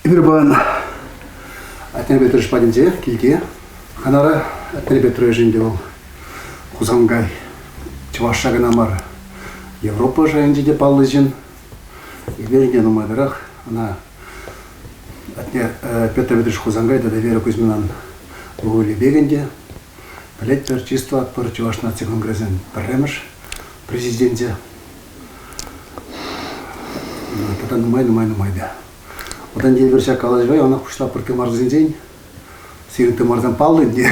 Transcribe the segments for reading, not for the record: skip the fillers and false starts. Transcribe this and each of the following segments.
Ибербан Атенбетр Шпадинзе, Кильге, Ханара Атенбетр Жиндел, Хузангай, Чувашаганамар, Европа же Индия Паллизин, Иберген Умадрах, она Петр Петрович Хузангай, да Вера Кузьминан, Були Бегенде, Палеттер чисто от Чуваш нации конгрессен Паремеш, президенте. Потом майда. Одан дей версия калажбай, она кушла por марзен день. Сирин ты марзен паллен день.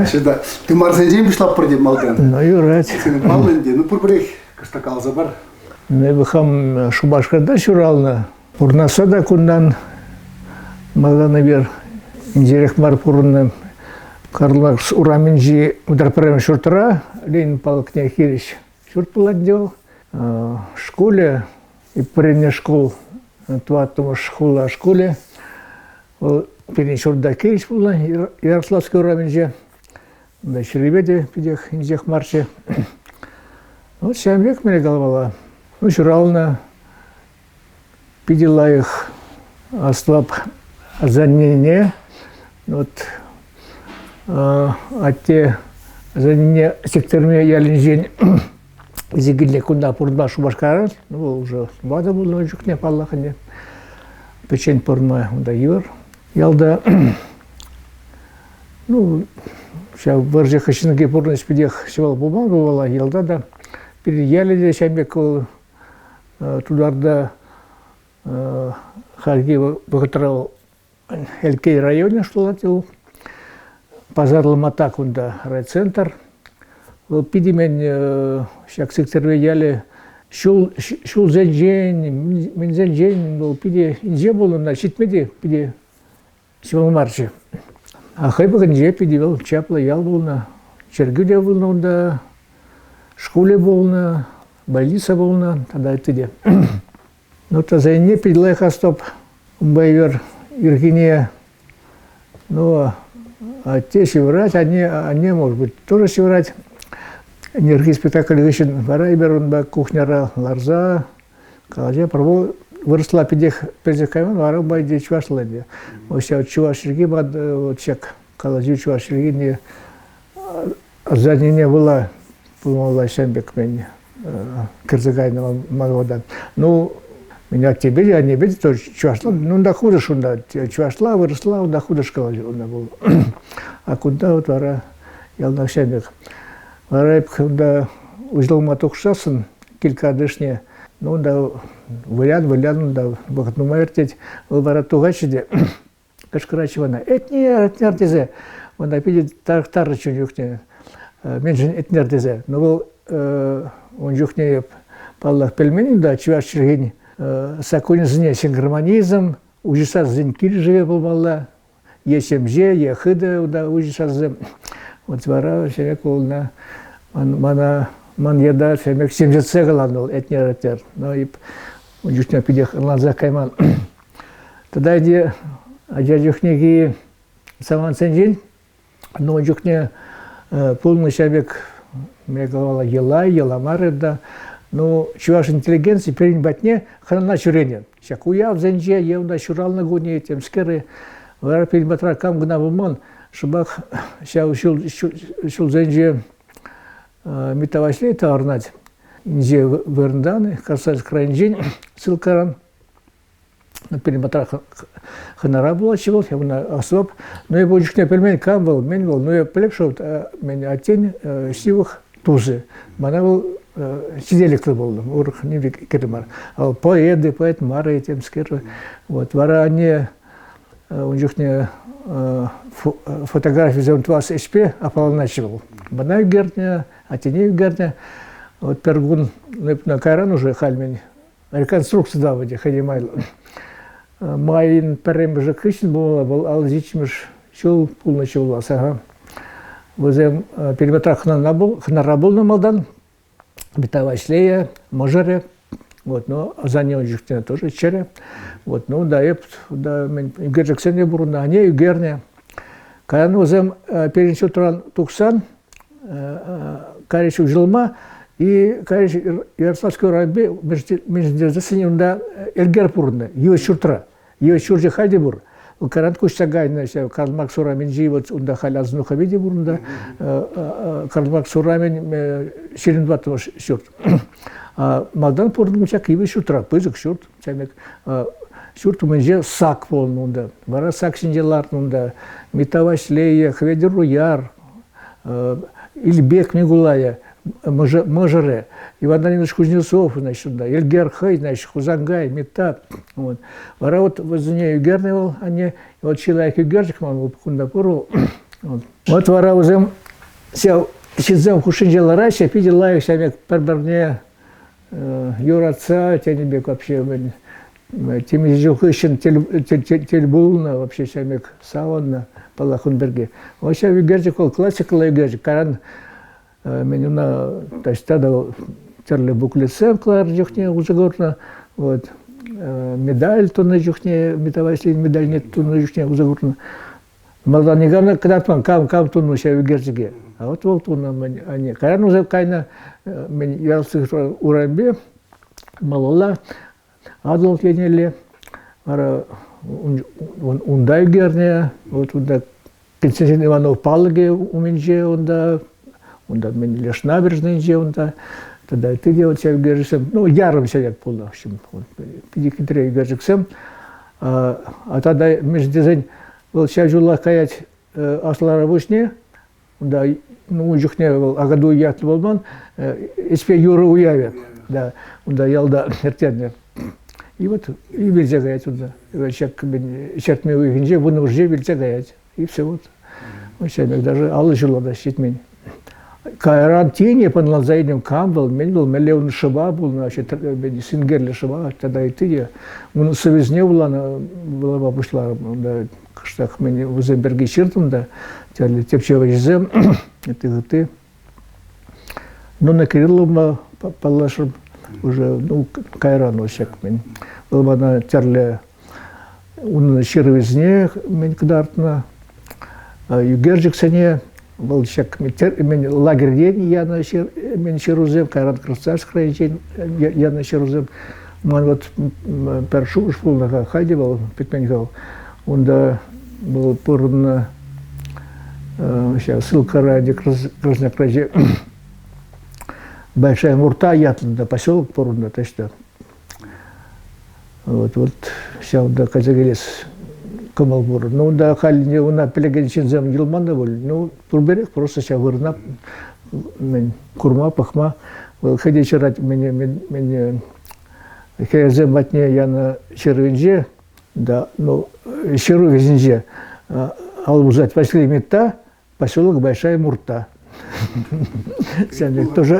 Шеда ты марзен день пришла por день малган. Ну юрать. Сирин паллен день. Ну por брек, кашта калзабар. Не бихам шубашкада шурална. Пурнасада кундан малганавер инжерек мар пурны. Карлакс ураминжи ударпрем шуртра, Ленин палкне хирич. Шуртпулан дел. В школе и прежде школ, туатому школе, перенесет до Киевs была, Ярославский уровень, да Черебеде, пидех, инзех марче. Вот 7 век меня головала. Ну, чурална, пидела их, ослаб занение, вот, а те занение секторами я линжень. Зигиле куда пурдба шубашкарас, ну уже вода была, но чуть не паллахане. Печень порма да юр. Ялда, ну, сейчас в Борже Хачинге порно спидех севал бумагу, ялда да. Переяли здесь амбеку туда да Харгива богатырал Элькей районе, что латил. Пазарлы матак да райцентр. Пидимен шак секторе яли шул зенжен, мен зенжен был пиди инже был на читмеди пиди севал марче. А хайбы инже пиди был чапла ял был на Чергюде был на да школе был на больница был на тогда это где. Но то за не пиди стоп байвер Иргиния. Ну а те севрать они может быть тоже севрать. Энергия спектакль вещен варайберун ба кухняра ларза, калаже провол выросла пидех перезакайван вару байде чувашладе. Ося чувашерги бад вот чек калаже чувашерги не заднее была помогла шембек мен кырзагайного магодан. Ну меня тебе я не видел тоже чувашла, ну да худо шунда чувашла выросла, да худо шкала она была. А куда вот вара ялна шембек. Райбхында узлма токшасын килкадышне, ну да валян да бахтнума вертеть, выбора тугачиде, кашкарачивана. Этнер дезе, он опять тар чунюхне, меньше этнер дезе. Но был он жухне паллах пельмени, да чуваш чергень, сакунизне сингармонизм, ужаса зенкиль живе был мала, есемже, ехыда, да ужаса зем. Вот вара человек на ман еда человек 70 сегаланул этнер. Но и уж не пидех лаза кайман. Тогда иди аджахнеги саман сенжин, но уж не полный человек мне говорила еламары да. Но чуваш интеллигенции перенбатне храна чурение. Чакуя в зенже евна чурал на гоне тем скеры вара перенбатра кам гнавумон. Шабах сейчас ушел зенже метавашлей таарнать. Инже вернданы, касается крайнжень, силкаран. На перемотрах ханара была чего, я на особ. Но я больше не пельмень кам был, но я плепшил, меня оттень сивых тузы. Мана был сиделик был, урх не викермар. А поэт мара этим скер. Вот вара они у них не фотографии за вас СП ополначивал. Банай герня, а тени герня. Вот пергун на кайран уже хальмень. Реконструкция давади ходимайл. Майин перемежа кышин был алзичмиш шел полночи у вас. Ага. Возем периметра хнара был на малдан. Битава шлея, можере. Вот, но за него жихтина тоже чере. Вот, ну да, герджексен не бурна, они герня. Когда возем перенесет ран туксан, каричу жилма и карич Ярославский район между засенем да эльгер бурна, его чуртра. Ее чурже хайде бур. Карант кушсагайна, Карл Маркс урамен живот, унда халаз нухавиде бурунда, Карл Маркс урамен ширин батова шурт. Малдан пордым чак ивы шутра, пызык шурт, чамек шурт уменже сак полнунда, вара сак шинжеларнунда, Метаваш Лея, Хведер Руяр, Ильбек Мигулая, Можере, Иван Данилович Кузнецов, значит, Эльгер Хай, значит, Хузангай, Мета. Вот. Вара вот возле нее Югерневал, они, вот человек Югерчик, он Кундапуру. Вот вара узем, сел, сидзем Хушинджела Райся, пидел лайк, самек перберне, Юраца, Тянебек вообще, Темизжухыщин, Тельбулна, вообще самек Саванна, Палахунберге. Вообще Югерчик, классика Югерчик, Каран, меня тогда терли буклетсем клар жухне узагорна вот медаль то на жухне метавасли медаль нет то на жухне узагорна малдан негана когда кам то на себя герцеге а вот то на они каран уже кайна мен ярсы урамбе малала адол кенеле ара ундай герне вот унда Константин Иванов Палге уменьше унда мен лишь набережной унда тогда ты делать себя герцем ну ярым себя полно в общем педикитре герцем а тогда между день был чажула каять аслара вышне унда ну жухне агаду ят болман испе юру уявят да унда ялда ертедне и вот и вельзе гаять унда чак мен чертме уйгинже буны уже вельзе гаять и все вот вообще даже аллы жилада щитмень Кайран тени по назайдем камбал, мен был миллион шаба был, значит, сингерли шаба, тогда и ты, он совезне была бабушла, да, кштах мен в Земберге чертом, да, тепчевый зем, это ты, но на Кириллова палашем уже, ну, Кайран вообще мен, была на терле, он на червезне мен кдартна, югерджик сене. Был шак мен лагерь день я на мен черузем Кайран Красавский день я на черузем ман вот першу школ на хайде был пятменгал он да был порно сейчас ссылка ради Краснокраже Большая Мурта ятында поселок порно то что вот сейчас да Казагелес Камалбур. Ну да, халь у нас пелегенчин зам Гилманда был. Ну турберех просто сейчас вырнап, курма пахма. Ходить чарать меня хезем батне я на червинже, да, ну черу везенже. Албузать пошли мета, поселок Большая Мурта.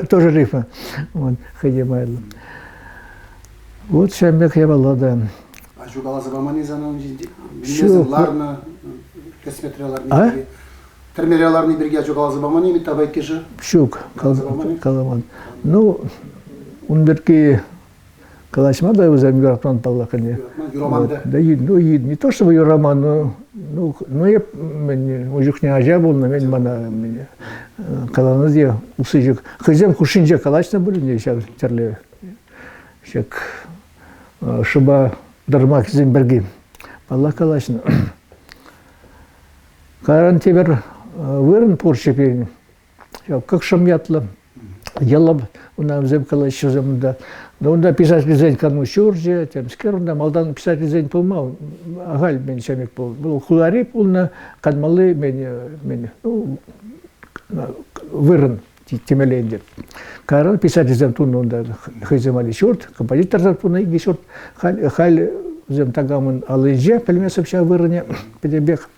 Тоже рифма. Вот ходим айла. Вот шамбек я балада. Жугала забамани занан билмезем ларна косметрияларны термерияларны бирге жугала забамани митабайт кеше шук каламан ну ундерки калашма да өзем юратман паллакыне юраманда да ну не то чтобы юраман ну я мен ужухне ажа болна мен мана каланы де усыжык хызем хушинже калашна были шак терле шак шыба Дармак Земберги. Аллах калашна. Каран тебер вырын поршепен. Как шамятла. Ялаб унам зем калаш земда. Да унда писатель зень кану шурже, тем скерунда малдан писатель зень полмал. Агаль мен чамек пол. Был хулари полна канмалы мен ну вырын темелендер. Каран писатель зем тун унда хыземали шурт, композитор зем тун иги шурт. Халь зем тагамын алынже пельмесов ща вырыне педебек.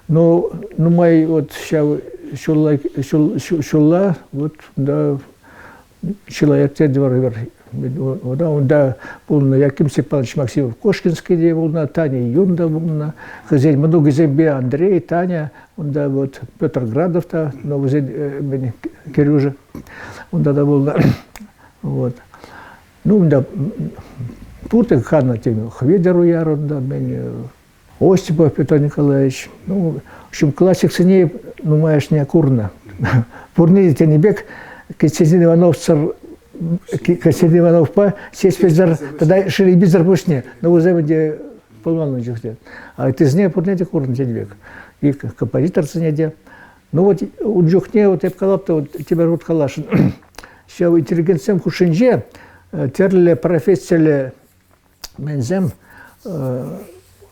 Но мой вот ща шулла вот да человек те дворовер. Да полно Яким Степанович Максимов Кошкинский де волна, Таня Юнда волна, хозяин много зембе Андрей, Таня, он да вот Петр Градов-то, новый зем Кирюжа, он да волна, вот. Ну да тут и хана тем Хведеру Ярон, да, Остипов Петр Николаевич, ну в общем классик сыней, ну маешь не аккурно. Пурни Тенебек, Константин Иванов Константин Иванов па сесть тогда шили безар пушне, но уже где полмалын жүхте. А тезне пурнеде курын тенбек. И композитор ценеде. Ну вот у жүхне вот еп калапты вот тебе рут калашын. Сейчас интеллигенциям хушинже терле профессияле мензем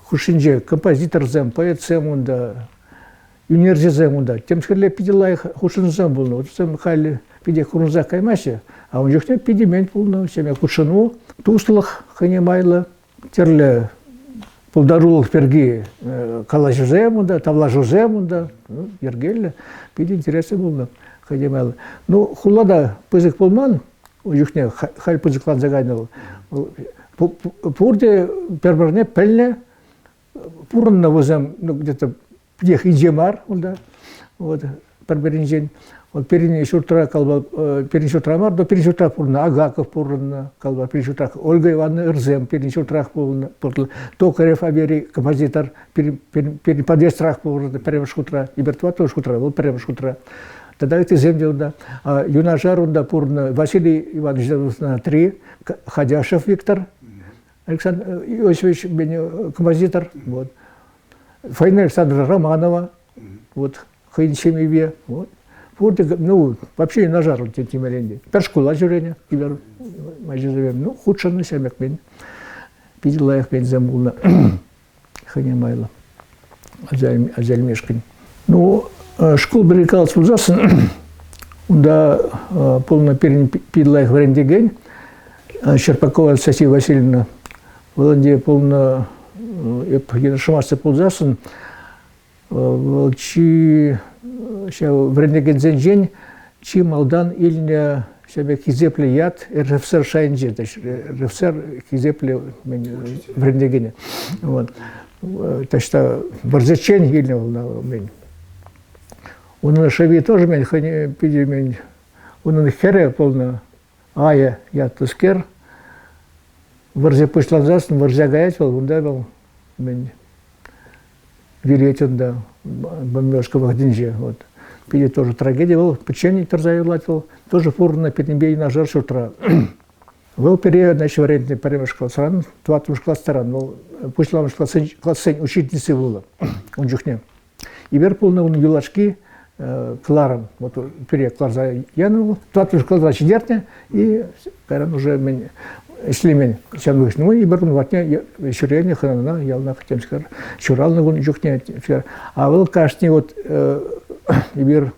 хушинже композиторзем, поэтзем унда, юнерзем унда. Тем скорее пиделай хушинзем был. Вот сам хали пиде хурунза каймаще, а он жүхне пиде мен пулна, семя хушину, туслах ханимайла, терле пулдарулах перги калажузем унда, тавлажузем унда, ергелле, пиде интересы было. Ну, хулада пызык полман, у жүхне халь пызыклан загайнал. Пурде пербарне пельне, пурна возем, ну, где-то пьех инжемар, вот, перберинжен. Вот передний шутра калба, передний шутра мар, до передний шутра пурна, Агаков пурна калба, передний шутра Ольга Ивановна Ирзем, передний шутра пурна, Токарев Абери, композитор, передний подъезд пурна, передний шутра, Ибертуатов шутра, вот передний шутра. Тогда это земля, да. А юнажар, да, пурна, Василий Иванович, на 3, Ходяшев Виктор, Александр Иосифович, композитор, вот. Фаина Александра Романова, вот, Хайнчемиве, вот. Ну, вообще юнажар, вот, Тимиренди. Першкула жюрения, ну, худше на себя, мен. Видела их, мен замулна, Ханимайла, Азельмешкин. Ну, школ берекал сузасын, да полно перепидлаих в рендеген, Щерпакова Сосия Васильевна, Володя полно шамасты ползасын, волчи в рендеген зенжень, чи малдан ильня себе хизепле яд, РФСР шайнже, РФСР хизепле в рендегене. Вот. Так что борзачень ильня волна. Он на шави тоже мен пиди мен, он на хере полно, ая я тускер, варзе пушланзасын, варзе гаятел, он давал мен вилетен да бомбежка в Ахдинже, вот. Пиди тоже трагедия был, печенье терзаю латил, тоже фур на перенбей на жар с утра. Был период, значит, вариантный перемеш классран, тватуш классран, был пушланж классень учительницы было, он жухне. И верпул на юлашки, Кларом, вот перед Кларза Янову, тот уж Кларза Чедертня, и Каран уже меня, если меня сейчас вышел, ну и беру ватня, вечерение, храна, я на хотем сказать, чурал на гон жухня, а был каждый вот ибир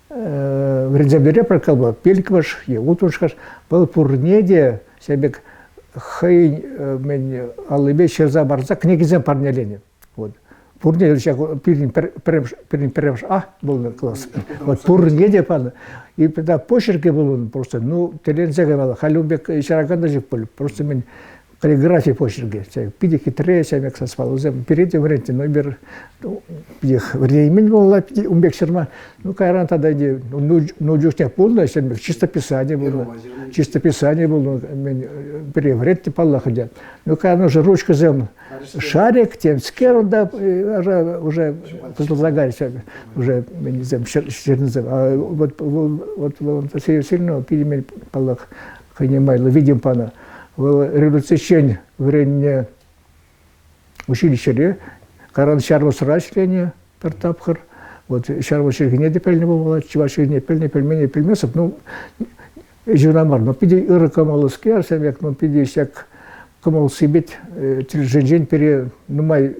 в Рензабере прокалба, пелькваш, я утушкаш, был пурнеде, себе хай мен алыбе черза барза, книгизем парнелене, вот. Пурне, перемш, был класс. Вот пурне де пан. И тогда почерки был просто, ну, телензега была, халюбек и шараганда же был, просто мен каллиграфия почерки. Пиди хитрее, семек соспал, перейти в ренте, но бер, их времени было, умбек шерма, ну, кайран тогда, ну, джушня полная, семек, чистописание было, в ренте палла ходят. Ну, когда уже ручка зем, шарик, тем скер, да, уже предлагались, уже, не знаю, чернозем. А вот Сосия Васильевна, пиди паллах, ханимайла, видим пана. Революцион время училище, каран шарвус рашление, пертапхар, вот шарвус не депельне было, чуваши не пельмени, пельмесов, ну, журнамар, но пиди иракамал скер, семек, но пиди всяк камал сибит, женжень пере, ну, май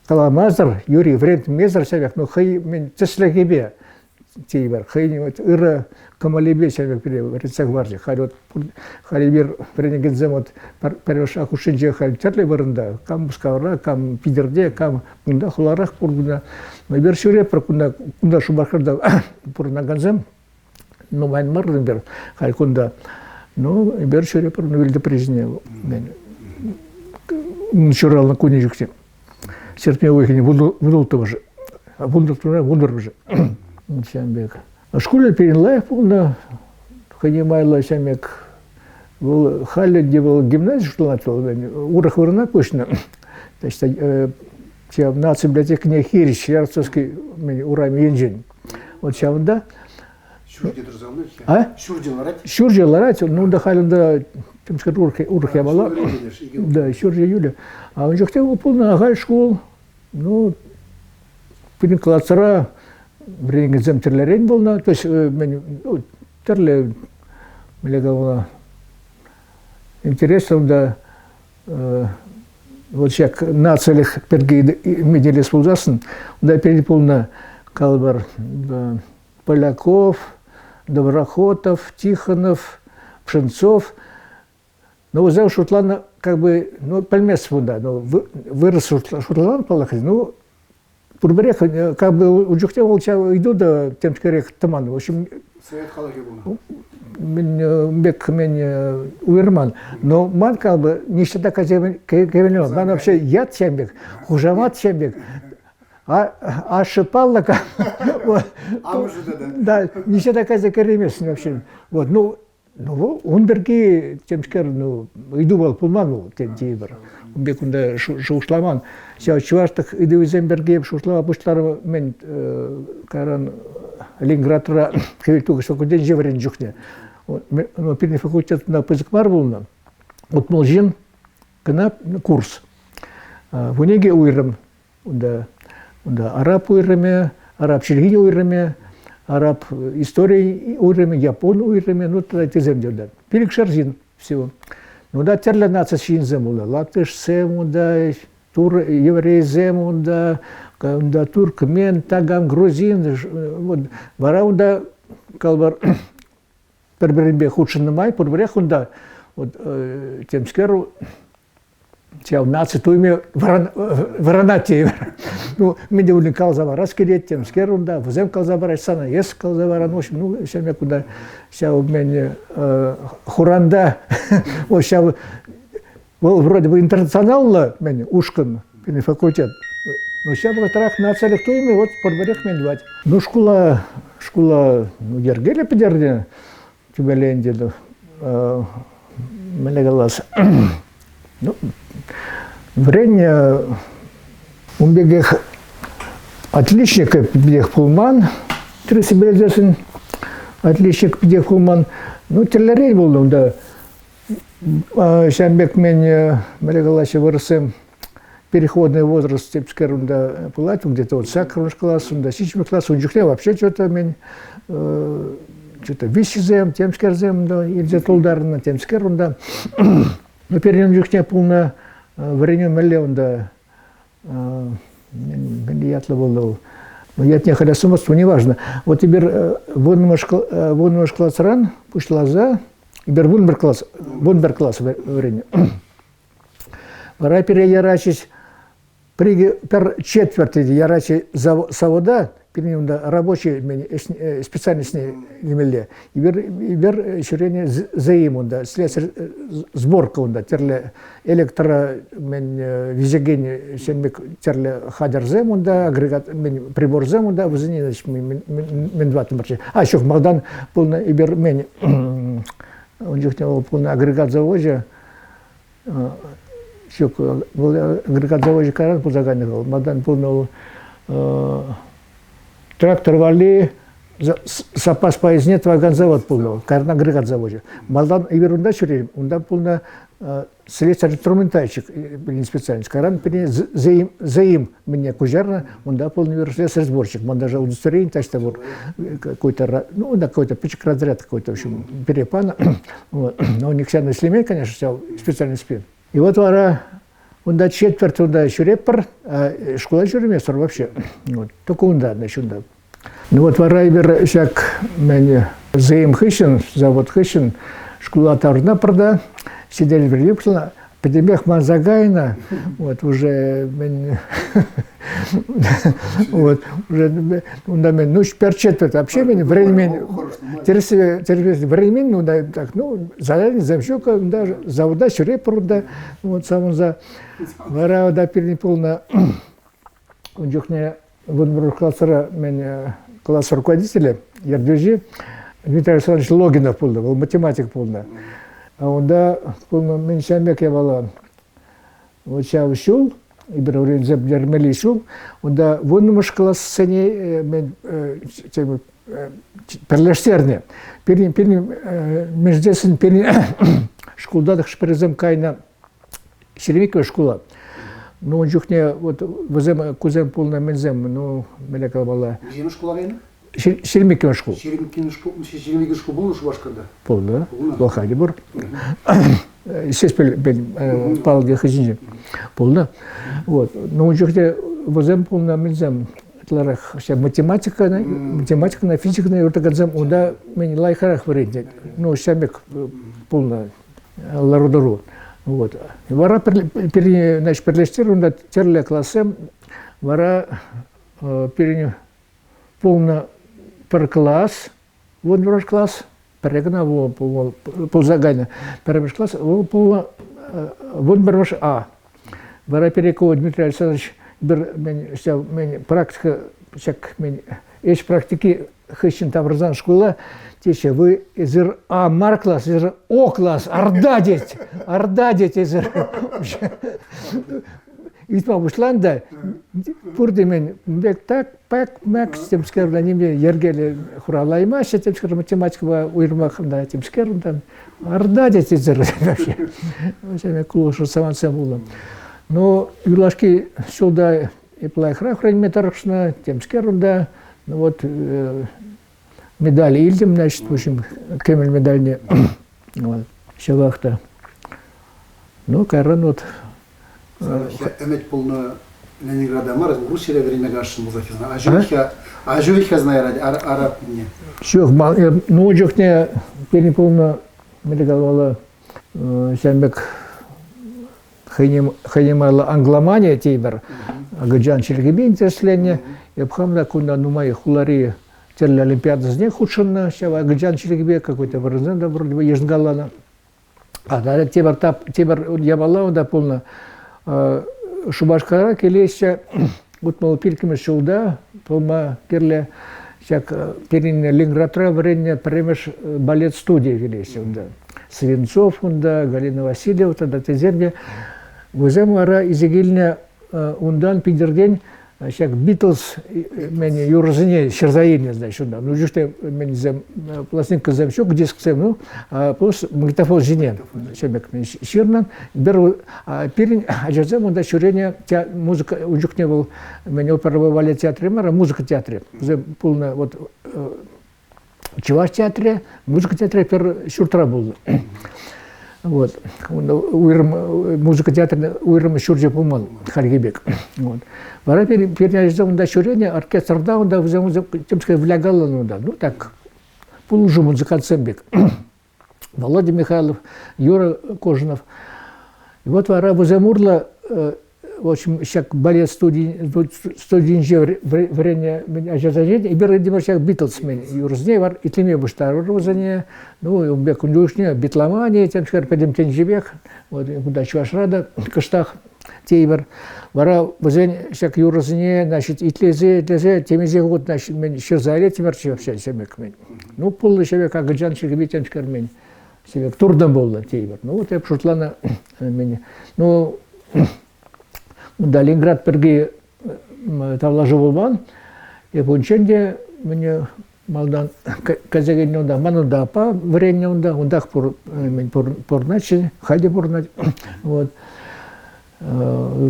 каламазар, Юрий, вред мезар, семек, ну, хай, мен, теслегебе. Тейбер, хайнивать ира камалибе себе переварится гвардии, харит халибер пренегензем от переваш акушинже халит терли варында, кам скавра, кам пидерде, кам кунда хуларах пургуна, но бер шуре прокунда кунда шубахарда пурнаганзем, но майн марлен бер халь кунда, но бер шуре пурнувильда признел, чурал на кунижукте, серпня выхини вудул тоже, вудор уже. В школе перенлаев полно ханимайла семек был халли, где был гимназия, что начал урах вырна пышно. То есть в нации библиотеке не хирич, ярцовский урами инжень. Вот сейчас да, Шурде тұрзамын, А? Шурдилар ать. Шуржелар, ну да халында темскер урх я бала. Да, Шурже Юля. А он же хотел полный агаль школ. Ну, пин классара время земтерлерен был на, то есть мен терле мелегала интересно да вот как на целях перги медели спулзасын, да переполна калбар Поляков, Доброхотов, Тихонов, Пшенцов. Ну, вот за Шутлана, как бы, ну, пальмес фунда, ну, вырос Шутлан, полахать, ну, Пурберех, как бы, у Джухте волча иду до Темскерех Таман, в общем, Совет халаги был. бек мен уерман, но ман, как бы, не считая кевенел, ман вообще яд сембек, хужамат сембек, а шипалла, как, да, не считая керемес вообще, вот, ну, он берги темскер, ну, иду был пулману, тем тибер. Бек унда шушламан. Сейчас чувашдах иду из Эмберге, шушлава пуштар мен каран Ленинградра хевельтуга факультет жеврен джухне. Но первый факультет на пызыкмар булна. Вот молжин кына курс. В унеге уйрам, унда араб уйраме, араб шельгини уйраме, араб истории уйраме, япон уйраме, ну тогда эти земли. Перек шарзин всего. Ну да, терле нация шинземула, латыш семуда, еврей земуда, туркмен, тагам, грузин, вот, вараунда, калбар, перберинбе худшин май, подбрехунда, вот, темскеру, тяу нация туйме варанати, ну, меня улин калзавара скелет, темскерунда, взем калзавара, сана ес калзавара, ну, ну, все мне куда, вся у меня хуранда, вот сейчас, вроде бы интернационал, меня ушкан, факультет, но сейчас в трах на целях туйме, вот подбрех мен двать. Ну, школа, ну, ергеля подерня, тебе ленди, мне голос. Ну, время умбегех отличника пидех пулман, тресибелезесен отличник пидех пулман, ну, телерей был, да, шамбек мен мелегалаще выросем переходный возраст тепскерунда пулату, где-то вот сакрунш класс, да, сичный класс, унжухне вообще что-то мен, что-то висизем, темскерзем, да, и где-то ударно темскерунда. Но перед ним полно время миллион, миллиятла было. Но я не ходя сумасу, неважно. Вот теперь вон класс ран, пусть лаза, теперь вунбер класс время. Вора переярачить, пер четвертый ярачить завода, перед ним рабочий специальность не меле. Ибер ширение заиму, да, слесарь сборка, да, терле электро визиген, сенмик терле хадер зему, да, агрегат прибор зему, да, возни, значит, мен два томарчи. А еще Магдан полно ибер мен, он же хотел полно агрегат завода, еще агрегат завода каран позаганил, Магдан полно трактор вали, запас поезднет, вагонзавод полный, карна агрегат заводе. Малдан и верунда чурим, он там полный слесарь инструментальщик, специальность. Каран заим мне кузерна, он там полный слесарь сборщик. Он даже удостоверение, так что какой-то, ну да, какой-то пичек разряд какой-то, в общем, перепана. Вот. Но у них вся на слеме, конечно, вся специальный спин. И вот вора. Он да четверть, он да еще репор, а школа еще ремесор вообще. Вот. Только он да, значит, да. Ну вот варайбер всяк мне заим хыщен, завод хыщен, школа тарна прода, сидели в Липсона, подемех Манзагайна, вот уже, вот, уже, ну, пер четверть, вообще, времени, времени, ну, да, так, ну, задание, замщука, даже, завода, репор, да, вот, сам за, вара, да, переполна, он жухне, вот, классера, меня, класс руководителя, Ярдюжи, Дмитрий Александрович Логинов был математик полный. А он да, меньшамек я вала, вот сейчас ушел, и беру зебдермели шел, он да, вон наш класс сцене, перлештерне. Перин междесін школдадық шпірізім кайна Шереметьево школа. Ну, он жүхне, вот, возем, кузем полна мензем, ну, мелекал бала. Где школа кайна? Шереметьево школа. Шереметьево школа был уж башкарда? Полна, лохади бур. Сес палги хазинже. Полна. Вот. Но он жүхне возем полна мензем. Математика на физика на ортоганзам, уда мен лайхарах варить. Ну, сямек полна ларудору. Вот. Вара значит перлестер терле классем, вара полна per класс, вот ваш класс, перегна ползагайна, перебраш класс, полна вот ваш А. Вара перекова Дмитрий Александрович мен практика, всяк мен есть практики хищен там разан школа. Тише, вы из А мар класс, из О класс, ардадить из ведь мама Исланда, пурдемен, бек так, пак, макс, тем скажем, они мне ергели хуралаймаш, тем скажем, математика уйрмах, да, тем скажем, там, ардадить из вообще. Вообще, клушу саман было. Но юлашки сюда и плайхра храним тем скажем, да, ну вот, медали Ильдем, значит, в общем, кемель медальни, вот, шавахта. Ну, каран вот. Эмет полно Ленинграда мараз, Грузия время гашем музафина. А живиха знает араб не. Шух, ну, жухне переполно медалвала шамбек ханимала англомания тейбер, агаджан чергебин теслене, и обхамна кунда нумай хулари. Терли Олимпиада с ней худшенно, сейчас Агаджан Челегбе какой-то вырезан, вроде бы Ежнгалана. А да, тебер ябалау да полно Шубашкара, келеся, вот мол пильками шулда, полма керле, всяк перин Ленинградра время премеш балет студии келеся, да. Свинцов, да, Галина Васильева, да, тезерге. Возем ара изегильня ундан пидердень. Сейчас Битлз, меня юрзине, шерзаине, значит, да. Ну, juste меня зам пластинка замчок, диск зам, ну, плюс магнитофон жене. Шебек ширнан, беру, перин, ажазам он да шурение, музыка уjukне был, меня оперовали театре, мара музыка театре, зам полно вот чуваш театре, музыка театре пер шуртра был. Вот, музыка театра уйрам шурже помал, Харгибек. Вот. Вара переняждам да шурение, оркестр да, он да тем сказать влягал, ну так, полужу музыкант бек. Володя Михайлов, Юра Кожинов. И вот вара воземурла, в общем, щак балет студенче время ажазажение, и берет демарчак Битлз мен юрзней вар, и тлеме буштару розане, ну, и бек ундушне, битломания, тем скажем, пойдем тенжебек, вот, куда чуваш рада, каштах, тейвер. Вара возень щак юрзне, значит, и тлезе, темезе год, значит, мен шерзайле темерче вообще себек мен. Ну, полный человек, Агаджан Чергеби, тем скажем, мен себек турдан болды тейвер. Ну, вот я пшутлана мен, ну, да, Ленинград перги тавлажы болман, и понченде мне малдан казагенне онда, ману да апа варенне онда, ондах порначи, хайде порнач, вот.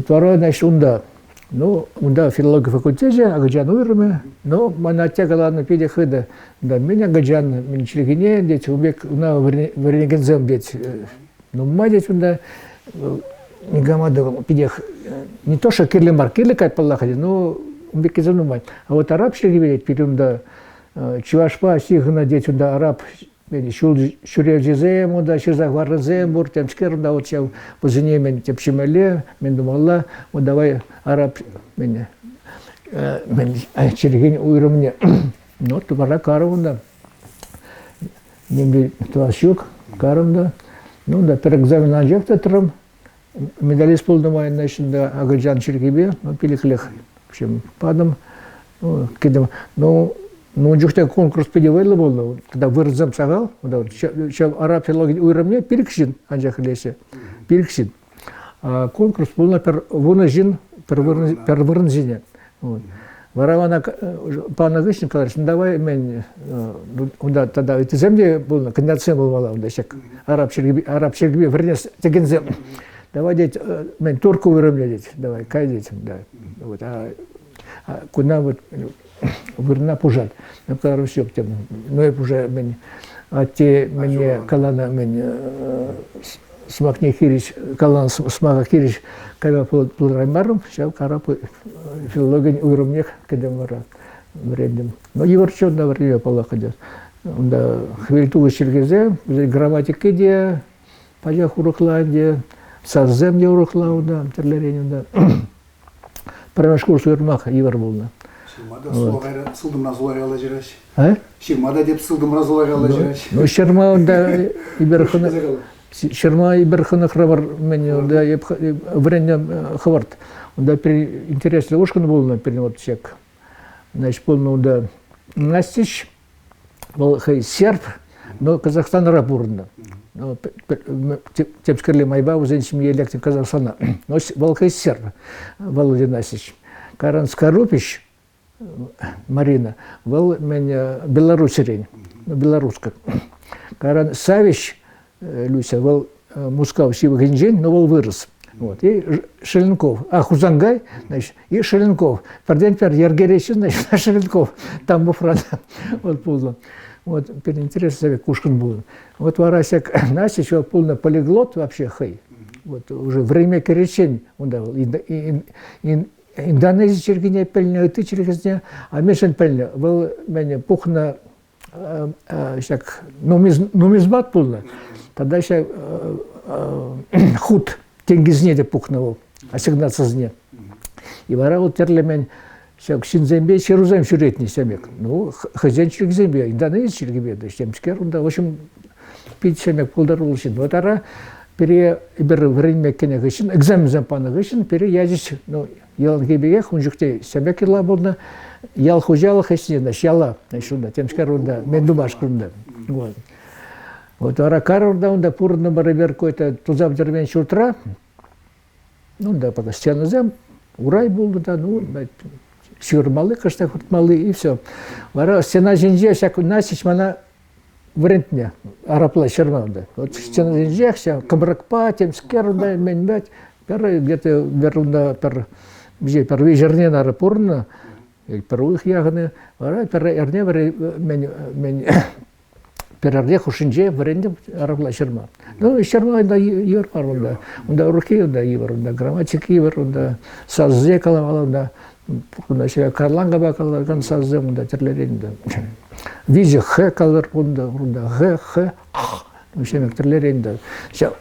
Второе, значит, онда, ну, онда филология факультете, Агаджан уйрме, но мана тягала на педе хыда, да, меня Агаджан, меня Челегине, деть, убег, на варенегензем, деть, ну, мадеть онда, Нигамада пидех не то что кирли маркирли как паллахади, но убеки занумать. А вот араб шеревелет перемда чувашпа сигна деть да араб шуревжизем да шизахварзем бур тем скерда вот я позине мен тем шимеле мен думала вот давай араб мен черегин уйрумне. Ну то бара карунда. Немби твашук карунда. Ну да перед экзаменом анжектатром медалист полномай, значит, да, Агаджан Чергебе, ну, пиликлех, в общем, падом, ну, кидам, ну, жүхте конкурс педевелі болды, когда вырзам сағал, араб филология уйрамне, перекшин, анжақ лесе, перекшин. Конкурс был, вона жин, первырын зине. Варавана пана Гышин сказал, давай мен, тогда это земле было, конденсация была, араб шергби вернес тегензем. Давай деть, мен турку выровнять, давай, кай детям, да. Вот, куда вот вырна пужат. Я сказал, все, ну я уже мен, а те мне калана мен смакне хирич, калан смака хирич, когда был раймаром, сейчас карапы филология уровнях, когда мара вредным. Но его что на время полаходят. Он да хвильту шельгезе, грамматика где, пойдя урокланде, сазем не урокла, да, терлерень, да. Промашкур суермаха ивар был на. Ширмада сылдым разулар ала жираш. Ширмада деп сылдым разулар ала жираш. Ну ширма да иберхана. Ширма иберхана храбар мен да время хварт. Он да интересно ушкан был на перевод чек. Значит полно да Настич был хай серб, но Казахстан рабурна. Ну тем сказали майба уже семье электик Казахстана. Но был хай серб Володя Настич. Каран Скорупич Марина был меня белорусерень, белоруска. Каран Савич Люся был мускав сивый генджень, но был вырос. Вот. И Шеленков, Хузангай, значит, и Шеленков. Парденпер Ергеревич, значит, Шеленков, там во Франции. Вот полно. Вот, интересно, Кушкин был. Вот Варасик Настя, еще полно полиглот вообще, хей. Вот уже время речень он давал. Индонезия чергине пельня, ты чергине, а мешен пельня. Был меня пухна, всяк, нумизмат полно. Тогда еще худ. Тенгизне де пухнул, ассигнация зне. И вара вот терлемен, всяк шинзембе, черузем сюретни семек. Ну, хозяин черезембе, индонезия черезембе, да, семскер, да, в общем, пить семек полдарул шин. Вот ара пере ибер время кене гышин, экзамен зампана гышин, пере язич, ну, ялан гебеях, он жухте семек ила бодна, ял хужала хесне, значит, яла, значит, да, темскер, да, мендумашкрунда. Вот. Вот аракар да пурно барабер какой-то тузав деревенче утра, ну да, пока стены зем, урай был да, ну, сюрмалы, кажется, хуртмалы и все. Вара стена жинже всякую насечь мана врентня, арапла шерма да. Вот стена жинже вся кабракпа, темскер да, меньбать, где-то верунда пер вечерне на рапурно, первых ягоды, вара перерне мен перерне хушинже вренде арапла шерма. Ну шерма да ивар парунда, унда руки да ивар, да грамматика ивар, да саззе каламала да. Значит, карланга бакаларган сазем да терлерин да. Визе х калар пунда х. Ну шемек терлерин да. Сейчас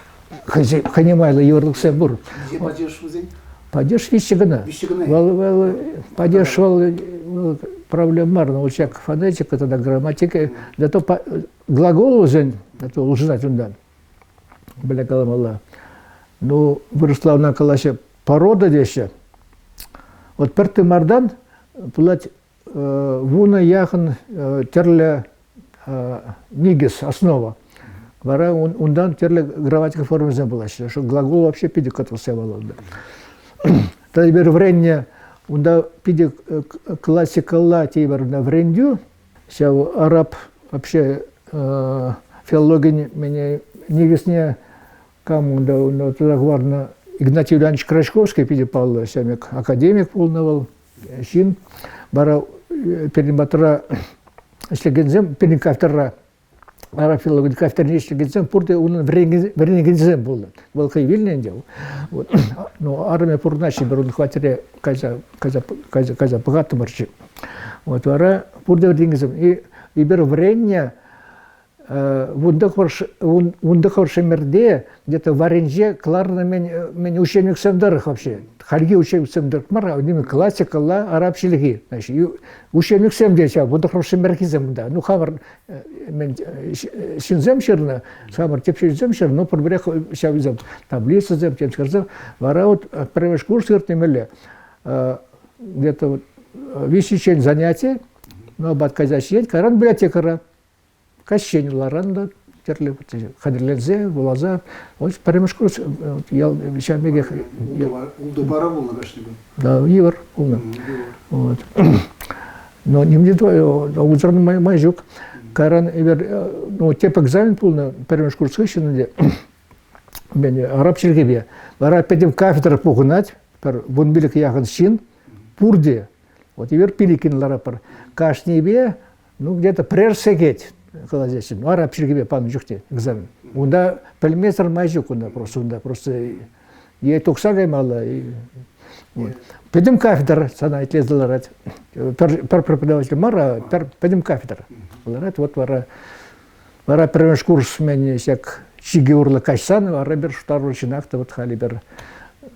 ханимайла иварлык себур. Падеж узень? Падеж вищегана. Вал падеж вал проблемарно учак фонетика тогда грамматика. Да то глагол узень, да то узнать унда. Бля каламала. Ну выросла на калаще порода деща. Вот перты мардан, плать вуна яхан терле нигес основа. Вара ундан терле грамматика формы забыла, что глагол вообще пиди катался волода. Тогда теперь вренье унда пиди классика лати на врендю, сейчас араб вообще филология меня нигесне кому да туда гвардна. Игнатий Иванович Крачковский, пиди Павла Семек, академик полновал, шин, бара перебатра, если гензем, перекафтера, арафилог кафтерни, если гензем, пурты он вернее гензем был, волкай вильный дел. Вот, но армия пурначи берут хватили каза богато марчи. Вот вара пурты вернее гензем и беру время. Вундахорше мерде, где-то в Оренже, кларно мен учебник семдарах вообще. Хальги учебник семдарах мара, одними классика ла араб шелги. Значит, учебник семдеча, вундахорше мерхизем да. Ну хавар мен шинзем шерна, хавар тепши шерна, но пробрех шавизем таблица зем, тем сказал. Вара вот первый курс гертемеле, где-то вот висячень занятия, но батказащень, каран библиотекара. Кащень ларанда, терлеп, қадірленсе, болаза. Вот пәріміш күріс, шәмеге... Улды бара болна бәшіне бұл? Да, евар болна. Но немде ұзырны май жоқ. Каран, ну, теп экзамен болна, пәріміш күрісі шынында. Мен араб шергебе. Бара пәдем кафедра пұғынат, бұн білік яғын шын, пурде. Вот евер пиликин ларапар. Кашнебе, ну, где-то прерсегеть. Ну, араб шергебе пану жүкте экзамен. Онда пәлмесір май жоқ, онда просто ей тоқса гаймала. Пәдем кафедра, сана айтлезділер. Пәр преподаватель мара, пәдем кафедра. Вот вара пәрмеш курс мен сек шиги урлы качсан, ара бір второй чинақта, вот хали бір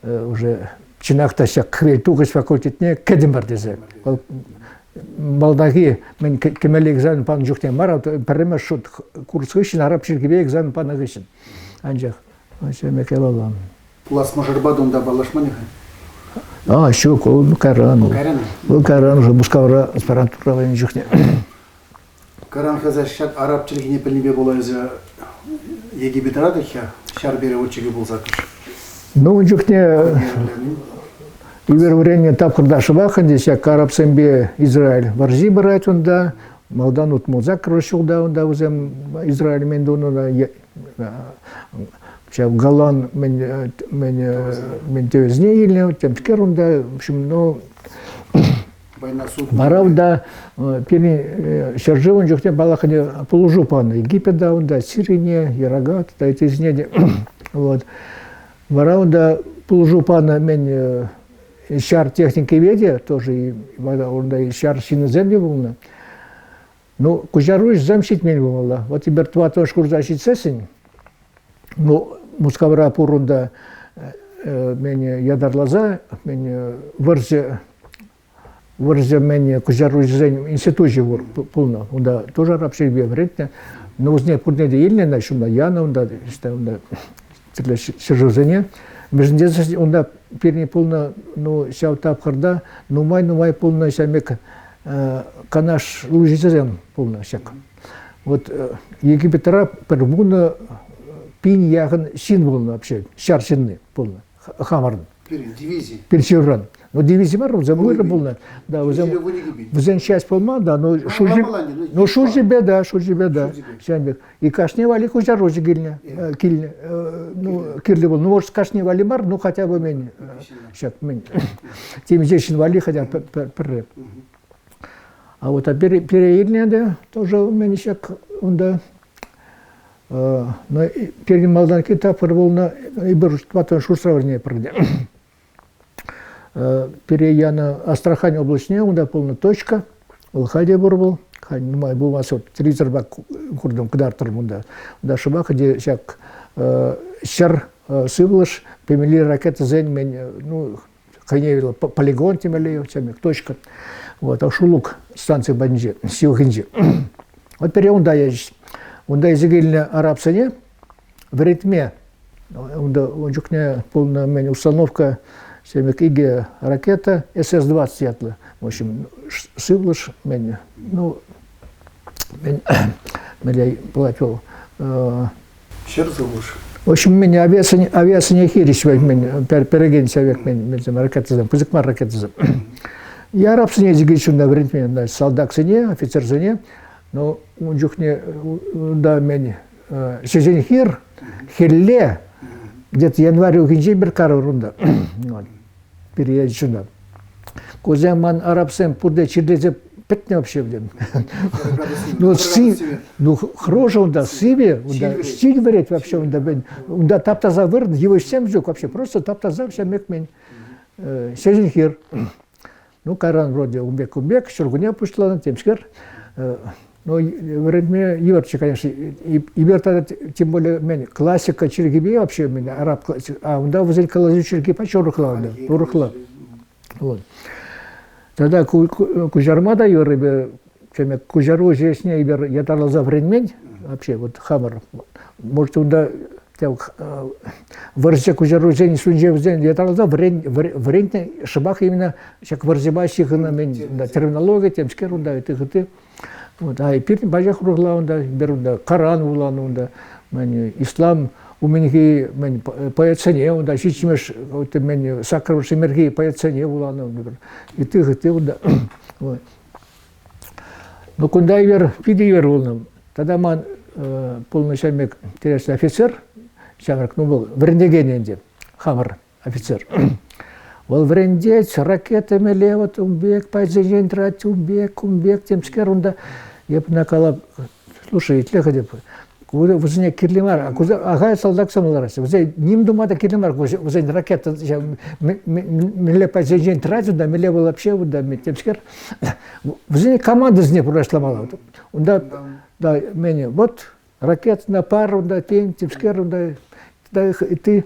уже чинақта сек квел туғыз факультетіне кәдім бар дезе. Балдаги мен кемелі экзамен паны жүктен мара, пәрмеш курс ғышын, араб шергебе экзамен паны ғышын. Анжақ, мекел олам. Пулас мажарбады онда балашманеға? Шок, ол каран. Ол каран уже бускавра аспирантура жүктен. Каран қаза шат араб тілгіне пілінбе болайызы Египет арады шар бере өтшіге болсақ. Ну, жүкне ивер время тапқырдашы бақын десек, араб сәмбе Израиль варжи барайт онда, малдан ұтмылзақ кірішілда онда өзем Израиль мен доны Голлан мен тевізне еліне, темскер онда, в общем, ну, Баравда пени шаржеван жүкте балақыне пулужу паны. Египетда онда Сирине, Ирагат, да эти изнеде. Вот. Баравда пулужу паны мен шар техники веде, тоже онда шар шиноземде булна. Ну, кужаруш замщит мен булна. Вот теперь два тоже курзащит сесень. Ну, мускавра пурунда мен ядарлаза, мен вырзе мен кужаруш зен институте вор полно. Онда тоже араб шербе вредно. Но узне пурнеде елне нашумда яна онда тирле шержузене. Межінде онда перне полно, ну шау тапқырда, нумай полно шамек канаш лужизем полно шак. Вот Египетара первуна пин яғын шин болны вообще, шар шинны полно, хамарын. Дивизии. Перчевран. Но дивизия бар, узем выры болны. Да, узем часть полма, да, но шуржибе, да. Шамбек. И кашне вали кужарожи гильня, ну кирли был. Ну может кашне вали бар, ну хотя бы мен. Шак мен. Тем жешин вали хотя пер. А вот переильня да тоже у меня шак онда. Но перед малдан кита порволна и берут потом шурсравне пройде. Переяна Астрахань облачне, онда полна точка. Улхаде бурбул. Хань май был вас вот телевизор бак курдом кдартер мунда. Да шабах где шак шар сывлаш пемели ракеты зень мен ну ханевила полигон темели чамик точка. Вот а шулук станция банджи силхинджи. Вот переонда я онда изигельня арабсане в ритме. Онда онжукне полна мен установка семик иге ракета СС-20 ятла. В общем, сывлаш мен, ну, мен платил. Шерзовуш. В общем, меня авиация не хириш, мен перегенись авиак мен ракетизм, пузыкмар ракетизм. Я арабсане изигельчунда в ритме, солдат сене, офицер сене, но онжукне да мен сезенхир хилле. Где-то январь угинжи bir карарунда. Переезд сюда. Коземан арабсем пурде чиrdeze пятне вообще блин. Ну хорошо он да сиве, он да стиль берет вообще он да таптаза вырд его всем жук вообще просто таптаза все мекмен. Сезенхир. Ну каран вроде умбек, шургуня пуштла темскер. Но вредме юрчи, конечно, и верта тем более мен классика чергибе вообще меня араб классик, а он да возле классики чергипа чорухла, урухла. Вот. Тогда кужармада юрбе, чем кужару здесь не ибер ятарлаза вредмен вообще вот хамар. Может он да вырзе кужаружен сунжевзен яталда вренне шабах именно как вырзебащих на терминология темскер унда ты вот а пир бажах руглаунда берунда Коран уланунда мен ислам у меня мен пояцене унда шичмеш вот мен сакров шемерги пояцене уланунда и ты унда вот но куда ивер пидивер улнам тогда ман полночамек интересный офицер Шамрак, ну был врендегененде, хамар офицер. Ол врендец, ракетами лево, тумбек, пайзежен трать, тумбек, темскер, унда. Я бы накала, слушай, итлеха деп, возне кирлимар, ага солдат самоларас. Возне ним думада кирлимар, возне ракета, миле пайзежен трать, да миле вообще, да темскер. Возне команда зне прошла мало. Унда, да, меню, вот ракет на пару, да, темскер, да. Да, ты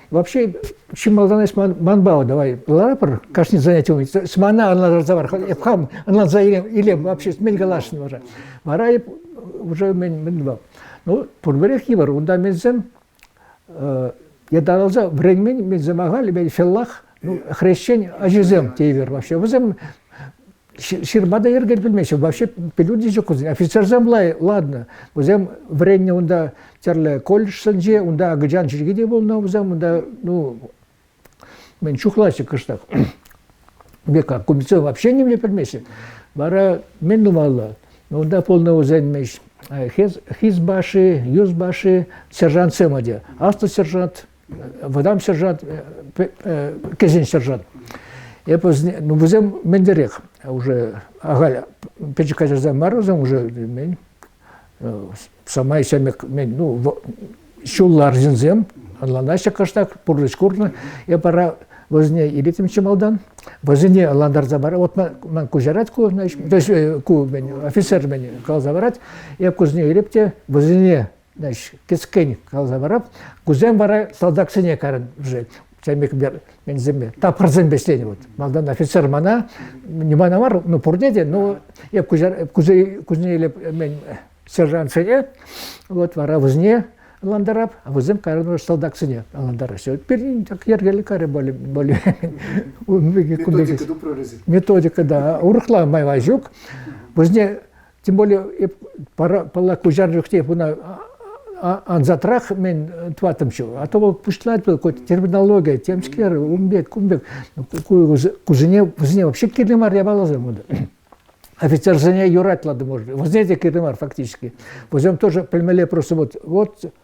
вообще чем молодец манбау давай ларапор каждый занятие с мана она разговор эпхам она за или вообще с менгалашн уже марай уже менбау ну турберех ибар унда мензем я давалза времени менземагали мен феллах ну хрещение ажизем тейвер вообще возем Ширмада ергер билмейші, вообще пелюди жоқ өзін. Офицерзем лай, ладно. Өзем вренне онда терлі колледж сынже, онда агыжан жүргеде болна өзем, онда, ну, мен чухлашы кыштақ. Бека, комитет вообще не мне білмейші. Бара мен думала, онда полна өзен мейш. Хизбаши, юзбаши, сержант семаде. Асты сержант, вадам сержант, кезен сержант. Я позднее, ну, возем мендерех, уже агаля, печка за морозом уже мен, сама и сами мен, ну, щуллар зинзем, анланаша каштак, пурлыч курна, я пора возне илитим чемалдан, возне ландар забара, вот ман кузерат ку, значит, то есть ку мен, офицер мен кал забарат, я кузне илипте, возне, значит, кескень кал забарат, кузем бара солдат сыне карен уже. Чаймек бер мен земле. Та процент беслени вот. Малдан офицер мана, не мана мар, ну пурдеде, но я кузнейле мен сержант сене, вот вара возне ландарап, а возем карен солдат сене ландара. Все. Теперь так ергели каре более. Методика прорези. Методика да. Урхла май вазюк. Возне тем более пора кужар рухте пуна анзатрах мен тватымчу, а то был пушлать был какой-то терминология, темскер, умбек, кумбек, кузине вообще кирлимар я балазем. Офицер зене юрать ладно может, возьмите кирлимар фактически. Возьмем тоже пельмеле просто вот,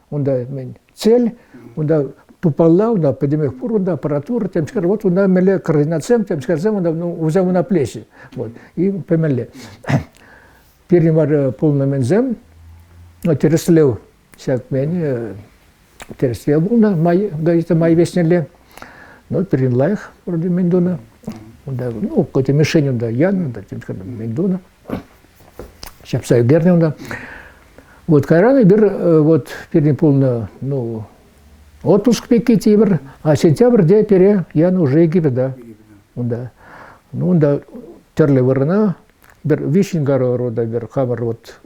он да цель, он да попала, он да поднимет пур, он да аппаратура, темскер, вот он да меле координациям, темскер зем, он да возьмем на плечи, вот, и пельмеле. Кирлимар полный мензем, но тереслев. Всяк мен терсвел был на май, говорит, май веснеле. Ну, перенла их, вроде Мендуна. Ну, какой-то мишень, да, Ян, да, Мендуна. Сейчас псаю герни, да. Вот, Кайран, вот, перенполно, ну, отпуск пеките, а сентябрь, где пере, Ян уже Египет, да. Да. Ну, да, терли варна, Вишенгару рода, хамар, вот,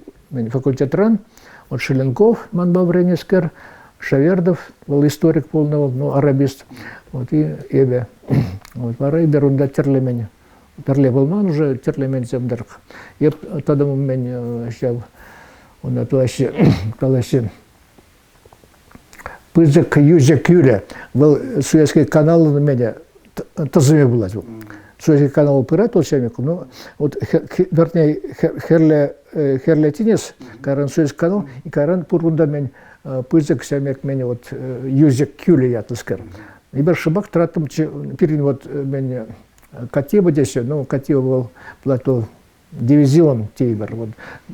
факультет ран. Вот Шеленков, Манбавренескер, Шавердов, был историк полного, ну, арабист, вот, и Эбе. Вот, пора и берут до терлемени. Терле был ман уже, терлемень земдерк. Я тогда у меня сейчас, он отлаще, пызык юзек юля, был Суэцкий канал на меня, тазыме была. Суэцкий канал пырат, вот чамику, ну, вот, вернее, Херлетинес, каран Суэцкий канал, и каран пурунда мен пызык сямек мен вот юзек кюле ятыскер. И бершибак тратом перин вот мен Катиба здесь, ну, Катиба был плато дивизион тейбер, вот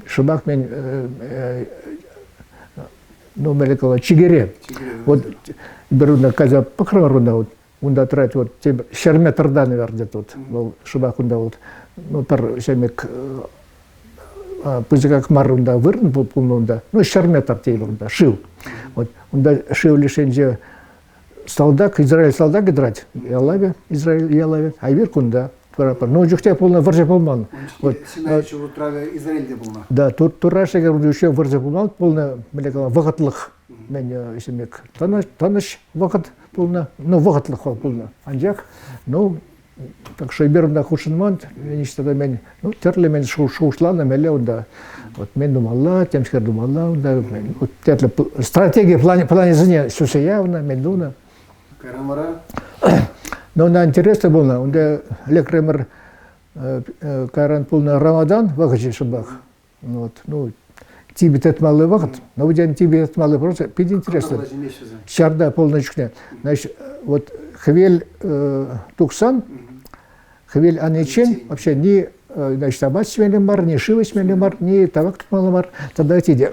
шибак мен ну, меликала Чигире, вот беруна каза покроруда вот. Унда трать вот шерметрда, наверное, тут был шибак унда вот, ну тар шемик пызыкак мар унда вырн был унда, ну шерметр тейбер унда шил, вот унда шил лишенже солдат, Израиль солдат драть, ялаве Израиль ялаве, а вир кунда, ну жухте полно варже полман. Вот синаючи утраве Израиль де полна. Да, тут тураше говорю еще варже полман, полно меликала вагатлых. мен исемек таныш вакыт булна, ну вакытлык булна. Анжак, ну так что берунда хушинман, ничтада мен, ну терле мен шушлана меле унда. Вот мен думалла, темскер думалла, унда мен вот терле стратегия плане зне сусе явно мен дуна. Кайрамара. Но на интересно было, унда лекремер кайран пулна Рамадан вакыт шабах. Вот, ну тебе тет малый вакыт, но у тебя тебе тет малый просто пид интересно. Чарда полночная. Значит, вот хвель туксан, хвель анечен, вообще ни значит абат смелемар, ни шивы смелемар, ни тавак маломар, тогда эти де.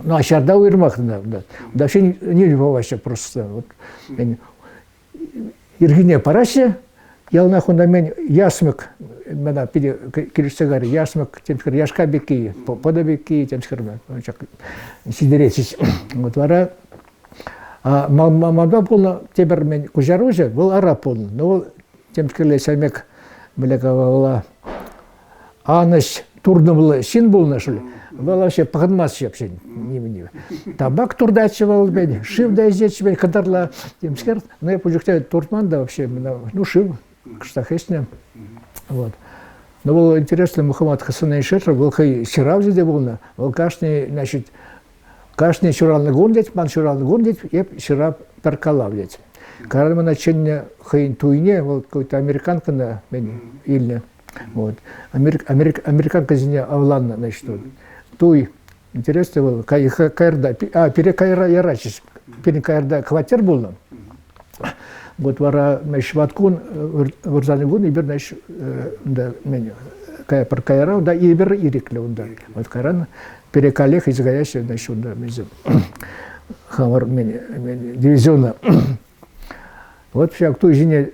Ну а чарда уйрмах да. Да вообще не любого вообще просто. Вот Иргине параще, я нахуй мен ясмык, мена пиде киришсагари ясмык, темскер яшка беки, подобеки, темскер сидеречич. Вот вара. А мамда полна тебер мен кужаруже был араб полна. Но темскерле самек млекавала аныш турдым син был нашли. Был вообще паханмас вообще не. Табак турдачи был мен, шив да здесь мен кадарла темскер. Но я пожухтаю туртман да вообще, ну шив, кштахесня. Вот. Но было интересно, Мухаммад Хасан Шетр был хай сиравзи де был, был кашни, значит, кашни шуралны гундеть, ман шуралны гундеть, и ширап перкалавлять. Когда мы начали хайн туйне, вот какой-то американка на мен ильне, вот, американка зине авланна, значит, туй. Интересно было, кайрда, перекайра ярачис, перекайрда квартир был. Вот вара мешваткун варзаны гун ибер наш да мен кая перкайра да ибер ирикле унда. Вот каран перекалех изгаящий значит да мезем. Хамар мен дивизиона. Вот всяк той жине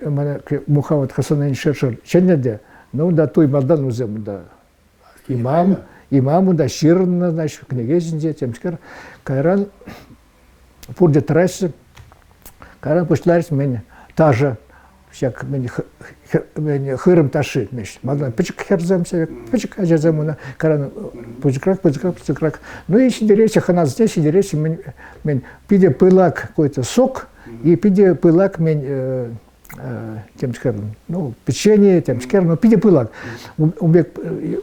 Мухаммад Хасан Шершер ченеде, ну да той мадан узем да имаму да ширна значит княгезинде темскер кайран пурде трассе каран пушларс мен тажа всяк мен хырым таши меш мадан пичик херзам себе пичик ажазамуна каран пучкрак ну и сидеречи хана здесь сидеречи мен пиде пылак какой-то сок и пиде пылак мен темскер ну печенье темскер ну пиде пылак убек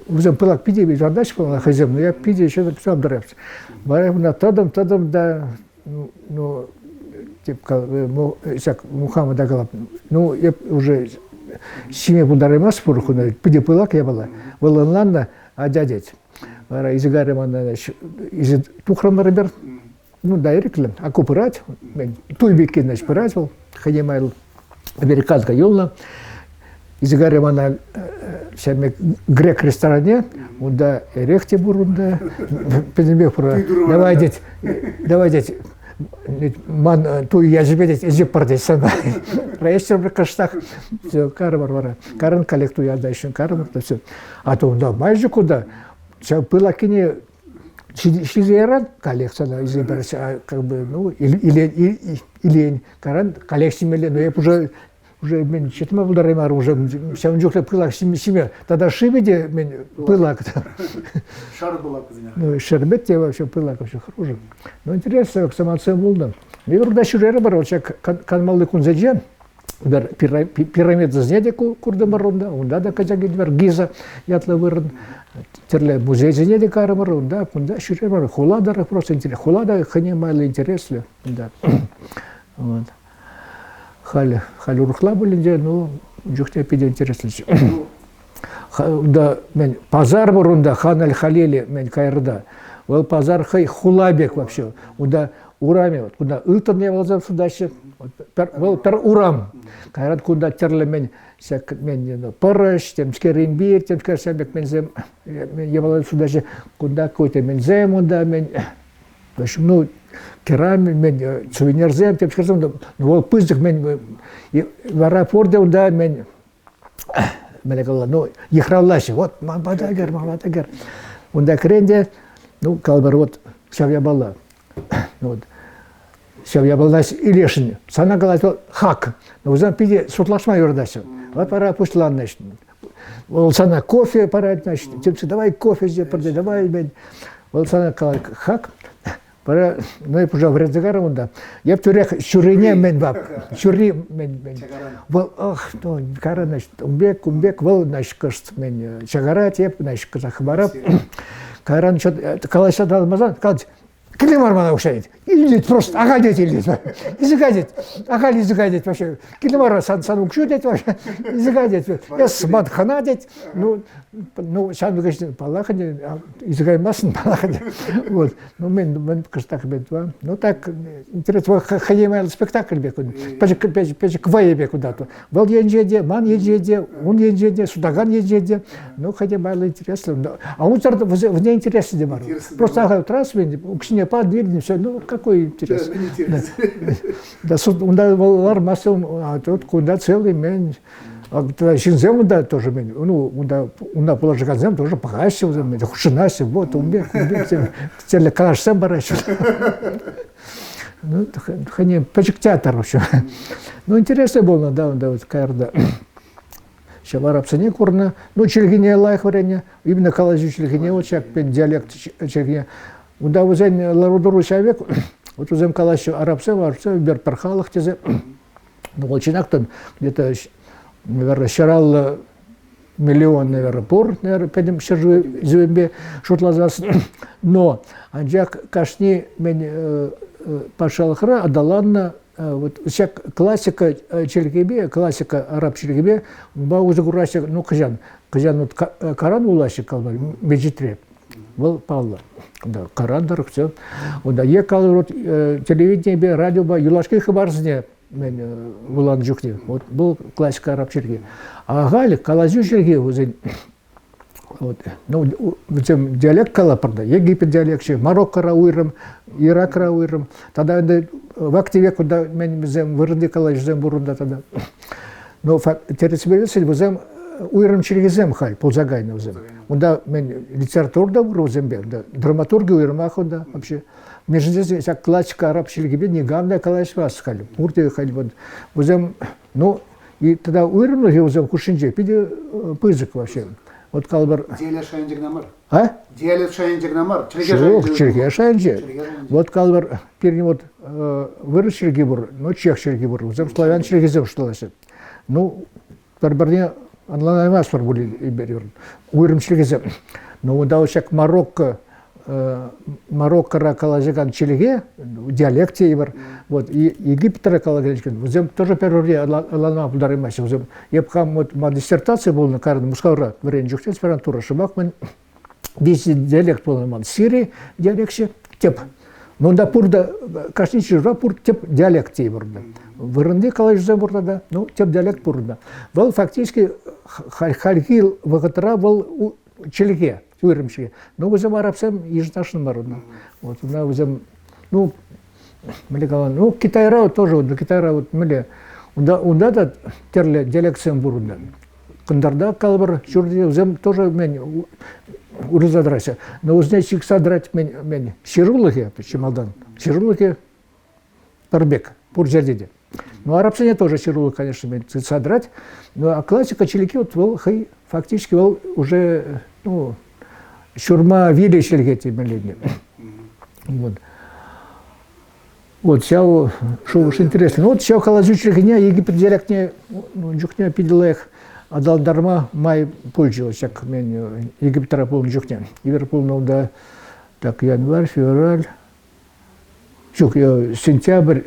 узем пылак пиде и жадаш на хозяин но я пиде еще сам дрепс барем на тадам да ну типа Мухаммад Агалап, ну я уже семья бударемас пурху на пиде пылак я была ланна а дядеть вара из гаремана из тухрамарбер ну да ириклем а купырать туйбеки значит пырать был хадимайл американка юлна из гаремана всеми грек ресторане уда эрехте бурунда педембек пура давай деть ман ту я жебедет эже пардесан проектор бір каштах все карбар карын коллекту я дальше карбар то все а то да майже куда все было кине шизеран коллекция из как бы ну или каран коллекция меле но я уже мен четма булдарымар уже всем жукта пылак семья тогда шибеде мен пылак Шар была кузня. ну шербет я вообще пылак вообще хороший но интересно как самоцен булда мирда шурера бар вообще канмалды кунзеджен бер пирамид знеде курдамарунда унда да казагидвер гиза ятла вырын терле музей знеде карамарунда унда шурера холада просто интересно холада хане мало интересно да вот Хали рухла были, ну, жухте пиде интересно. Да, мен пазар бурунда, хан аль-Халили, мен кайрда. Ол пазар хай хулабек вообще. Уда ураме, вот куда ылтан не волзам судачы. Ол пер урам. Кайрат куда терле мен сяк мен параш, темскер имбир, темскер сабек мен зем, я волзам судачы. Куда какой-то мен зем, уда мен, в общем, ну, керамик, мен сувенир зем, тем сказал, ну вот пыздык мен в аэропорте да мен говорил, ну ехраллаши, вот мамадагер, он да кренде, ну калбар вот шавья бала, вот шавья бала илешин, сана говорил хак, но узам пиде сутлашма юрдаши, вот пора пушлан значит, вот сана кофе пора значит, давай кофе здесь продай, давай мен, вот сана хак ну и уже в Редзагаром, да. Я в тюрях шурине мен баб, шури мен. Был, ах, ну, кара, значит, умбек, был, значит, кажется, мен чагара теп, значит, казахбараб. Кара, что-то, калаша дал мазан, калач. Килимар мана ушает. Илит просто, ага, дед илит. Изыгадет. Ага, изыгадет вообще. Килимар сан укшудет вообще. Изыгадет. Я смадхана дед. Ну, сам говорит, палахаде, изыгаймасын палахаде. Вот. Ну, мен каштак бедва. Ну, так, интересно, ходимый спектакль беку. Печек вае беку дату. Вал енжеде, ман енжеде, он енжеде, судаган енжеде. Ну, хотя интересно. А он вне интересно демар. Просто ага, раз, укшине подвигнем, все, ну, какой интерес. Да, да, var масса, а тут куда целый мен. А шинзем, да, тоже мен. Ну, унда положганзем тоже погасил, хушинасил, вот, умбек, целый калашсем барашил. Ну, хани, печек театр вообще. Ну, интересно было, да, вот, кайрда. Сейчас в арабсане курна, ну, чельгине лайх варенье, именно калажу чельгине, вот, как диалект чельгине. Уда узен ларудуру человек, вот узем калащу арабсе, бер пархалах тезе, ну волчинактан где-то, наверное, щарал миллион, наверное, пор, наверное, пойдем щажу зюмбе шутлазас, но анджак кашни мен пашалхра адаланна, вот вся классика чельгебе, классика араб чельгебе, ба уже гурасик, ну кызян вот Коран улащик калбар, меджитре. Был Павла. Да, Карандар, все. Да, екал вот телевидение, радио, юлашки хабарзне, улан жухне. Вот был классика араб черги. А гали калазю черги, вот, ну, диалект калапарда, Египет диалект, Марокко рауирам, Ирак рауирам. Тогда в активе, куда мен вырынды калажзем бурунда тогда. Но тересбелесе вызем уйрам черегизем хай, ползагайна узем. Унда мен литературда урузембе, да, драматурги уйрмах унда вообще. Между тем, вся классика араб черегибе не гамда калашвас хали, урте хали вот. Узем, ну и тогда уйрам же узем кушинже, пиде пызык вообще. Вот калбар. Диале шайндигнамар. А? Диале шайндигнамар. Череге шайнже. Вот калбар перед вот вырос черегибур, но чех черегибур, узем славян черегизем что лase. Ну, барбарне анланаймас бар были берер. Уйрым черегизем. Но да ошак Марокко калажиган челеге диалекте бар. Вот и Египет калаган. Узем тоже первый алана бударымас. Узем епхам вот диссертация был на карне мускавра варен жухтен аспирантура шабак мен весь диалект был на Сирии диалекте теп. Но да пурда кашничи рапур теп диалекте бурда. Вырынды калажзем бурда да. Ну теп диалект бурда. Был фактически хальхил вагатра был челеге. Уйрымши. Но узем арабсам ежнашын барудна. Вот на узем, ну, меликалан, ну Китайра тоже вот Китайра вот меле, унда да терле диалексем бурудна. Кандарда калбар чурди узем тоже мен урзадрася. Но узнай чикса драть мен ширулыхе почемалдан. Ширулыхе парбек пуржадиде. Ну арабсане тоже ширулы, конечно, мен содрать. Ну а классика челики вот был хай фактически был уже, ну, шурма виде шельгети меледни. Вот. Вот сяо, что уж интересно. Вот сяо халазу шельгеня, Египет диалектне, ну, джухня пиделех, адал дарма май пользовался, как мен Египтара пол джухня. Ливерпул, ну да, так, январь, февраль, сентябрь,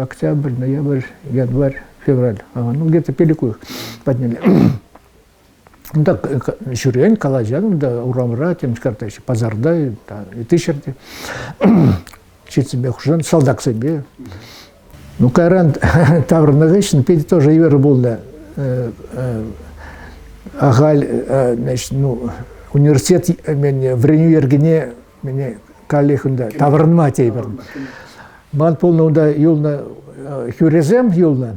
октябрь, ноябрь, январь, февраль. Ага, ну где-то пелику их подняли. Ну так, шурен, калажан, да, урамра, тем скартайши, пазарда, и тысячерти, читсебе хужан, солдак себе. Ну, кайран таврнагышын, педи тоже ивер был, да, агаль, значит, ну, университет, мен, в Реню Ергене, мене, калихун, да, таврнма тейбер. Ман полно, да, юлна, хюрезем, юлна,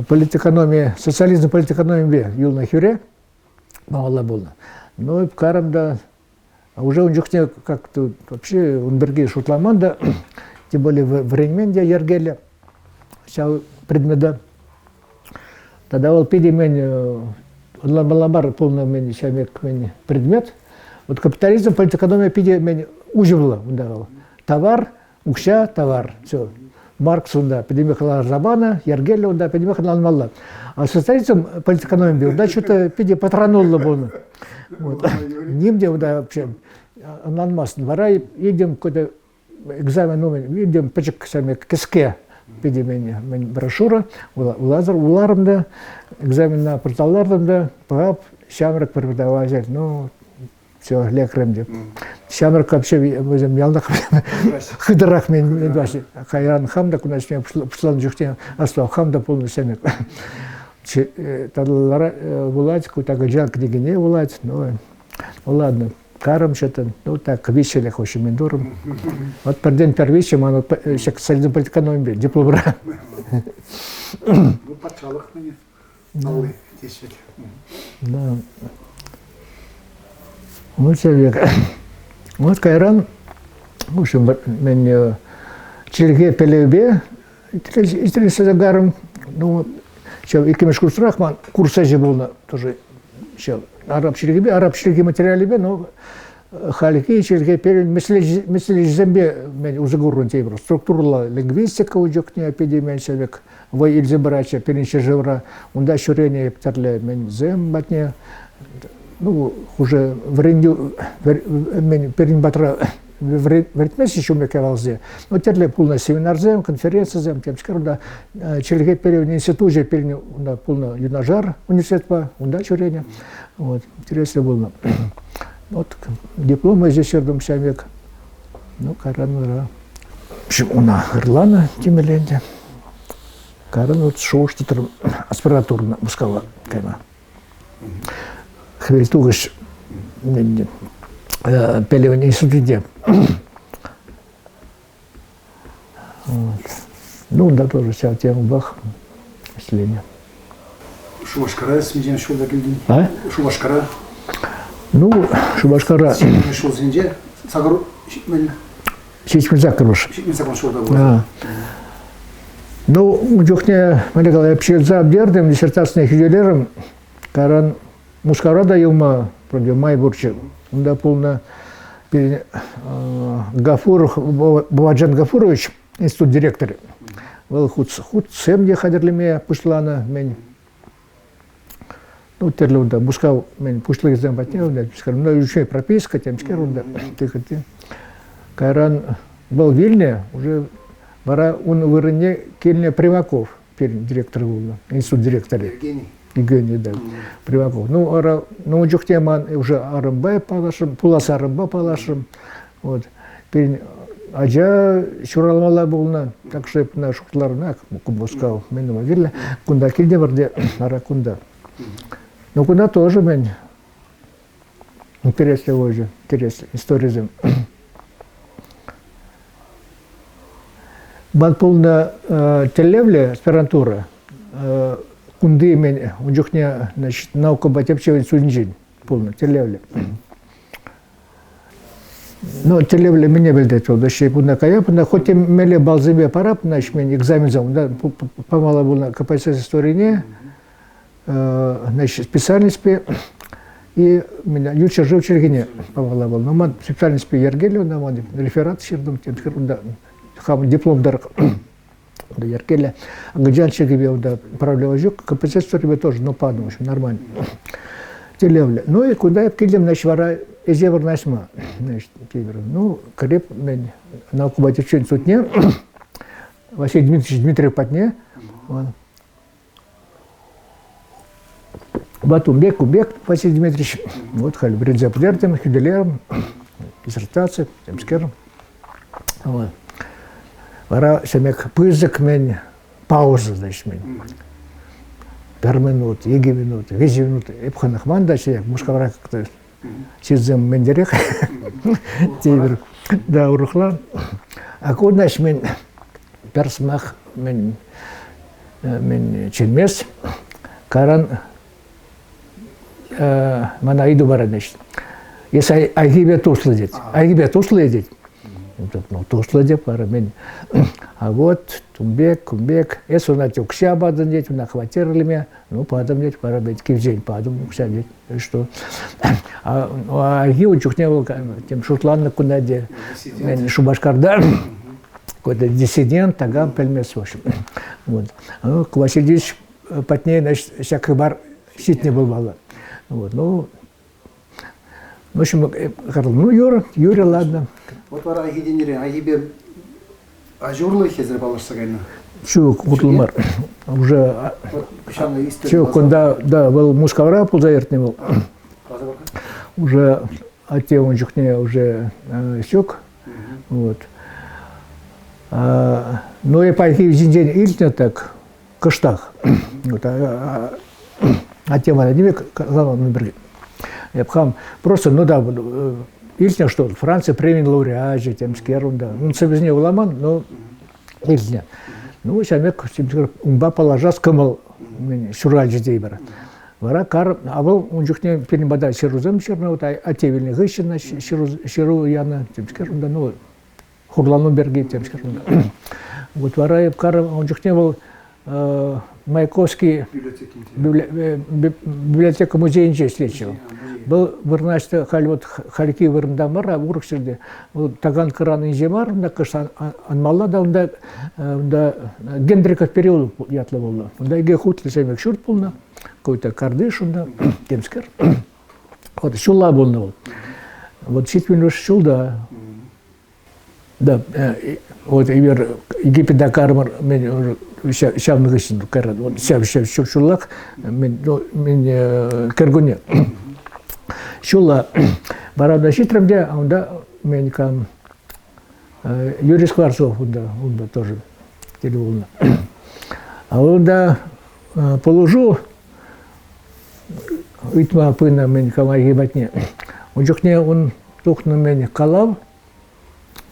политэкономия, социализм политэкономия бе, юлна хюре, мало было. Ну и карам да, а уже он жухне как-то вообще он берги шутламан да, тем более в Рейнменде Ергеля, вся предмета. Тогда вот пиди мен, ламбар полно мен предмет. Вот капитализм политэкономия пиди мен уживала, давал. товар, укша товар. Все. Маркс онда, педемихала Забана, Ергель онда, педемихала Алмалла. А социализм политэкономии, да, что-то педи патронуло было. Нимде онда вообще, ананмасын, вара едем куда экзамен, едем пачек сами кеске, педи мен брошюра, уларымда, экзамен на порталларымда, пап, шамрак преподаватель, ну, все, лекарем деп. Шамрак вообще өзім ялдақ хыдырақ мен башы. Қайран хамда күнәш мен пұшлан жүктен астау хамда полный сәмек. Тадылара болады, кутага жалк дегене болады. Ну ладно, карым что-то, ну так, вещели хочем мен дурым. Вот перден первичем, оно шек сальдым политэкономии, дипломра. Ну, патшалық мене. Новый тесвек. Да. Вот человек. Вот Кайран, в общем, мен Черге Пелебе, интересно загаром, ну, сейчас икимеш курсрах, ман курса же был тоже, сейчас араб Черге материале, но халики Черге Пелебе, мысли зембе, мен узагурун тейбр, структурла лингвистика уджокня эпидемия человек, во Ильзебрача, перенче живра, унда шурение птарле мен зем батне. Ну, уже перенбатра вертмес еще мне казалось, но теперь полный семинар зем, конференция зем, тем скоро Черге перевод институт же перенял полный юнажар университет по ундачурение, вот интересно было. Вот дипломы здесь сердом век, ну Каран, в общем, у нас Ирлана Тимирленде, Каран вот шоу что-то аспиратурно мускала, кайма. Хвестугаш пелевание институте. Ну, да, тоже вся тема бах, население. Шубашкара с медиа шел до гильдии. А? Шубашкара. Ну, Шубашкара. Шел с Индии. Сагару. Сейчас закроешь. Сейчас шел до. Ну, джохне, мне говорят, вообще за обдердем диссертацией хиделером, Каран Мускарада юма, вроде Майбурчи, да полно Гафуров, Баваджан Гафурович, институт директор, был худ сем где хадерли меня пушлана мен, ну терлю да бускал мен пушли из замбатня, да скажем, ну еще прописка, тем скажем, да ты. Кайран был Вильне, уже вара он вырыне Кельне Приваков, директор был, институт директора. Евгений, да, Приваков. Ну, джухтеман уже Арымбай палашым, Пулас Арымба палашым, вот. Аджа шуралмала болна, так что на шухтларна, кубускал, менума вилла, кунда кильде варде, ара кунда. Ну, кунда тоже мен. Интересно уже, интересно, история. Бан полна телевле, аспирантура, кунды мен, у джухне, значит, наука батепчевать судинжин, полно, телевле. Ну, телевле меня бельдет, да, ще кунда кая, хоть и меле балзебе парап, значит, мен экзамен зам, да, помало было КПСС истории, значит, специальность и меня юча жив Чергине помало было, но ман специальность Ергелю, на ман реферат щердом, тем да, хам диплом дарк. Да, Яркеля, Гаджан Чегибев, да, правлял жук, КПСС истории тоже, но падал, очень нормально. Телевля. Ну и куда я пилим, значит, вара изевр насма, значит, ну, креп, науку батевчень сутне, Василий Дмитриевич Дмитриев Патне, Батумбек, Убек Василий Дмитриевич, вот, хали, Бринзапдертем, Хюделером, диссертация, Темскером, вот. Вара семек пызык мен пауза, значит, мен. 1 минут, 2 минуты, 5 минут. Эпханах манда семек, мушкавра как-то сизем мендерек. Да, урухлан. А куда, значит, мен персмах, мен челмес, каран мана иду бара, значит. Если айгибет уследить, Ну, туслы деп бары мен. А вот, тумбек, кумбек, она тюкся бадын деть, на хватерлиме, ну, падам деть, пара бить, кивзень падам, укся деть, что. А гиу чухне был, тем шутланна куда де, мен Шубашкарда, какой-то диссидент, тагам, пельмес, в общем. Вот. К Васильевич потнее, значит, всякий бар сит не был бала. Вот, ну, в общем, ну, Юра, ладно. Вот вара агиденере, агибе ажурлы хезер балашса гайна. Чу, кутлмар. Уже, чу, когда, да, был мускавра пулзаертный был. Уже, те он чухне уже сёк. Вот. Ну и по день ильтня так, каштах. Вот, тема на ними, главное, на я пхам просто, ну да, ильтня что, Франция премия лауреат, темский ерунда. Он себе не уламан, но ильтня. Ну, сямек, умба положас, кымыл, сюраль ждейбара. Вара кар, а был, он жухне перебада сирузем черно, вот, а те вильни гыщина, сиру яна, темский ерунда, ну, хурлану берги, темский ерунда. Вот вара кар, он жухне был Маяковский библиотека музейнче слечил. Был вырнашты хальвот хальки вырндамар, а урксерде таган кран инжемар, на кашан анмалла да Гендриков период ятлы болды. Да иге хутли семек шурт полна, какой-то кардыш унда, темскер. Вот шулла болды. Вот ситвин уж шулда. Да, вот Египет Дакармар мен шавны гысын карад. Вот шав шуллак мен кергуне. Шулла барада шитрымде, а онда мен кам Юрий Скворцов онда тоже телеволна. А онда положу итма пына мен кам агибатне. Он жухне он тухна мен калав.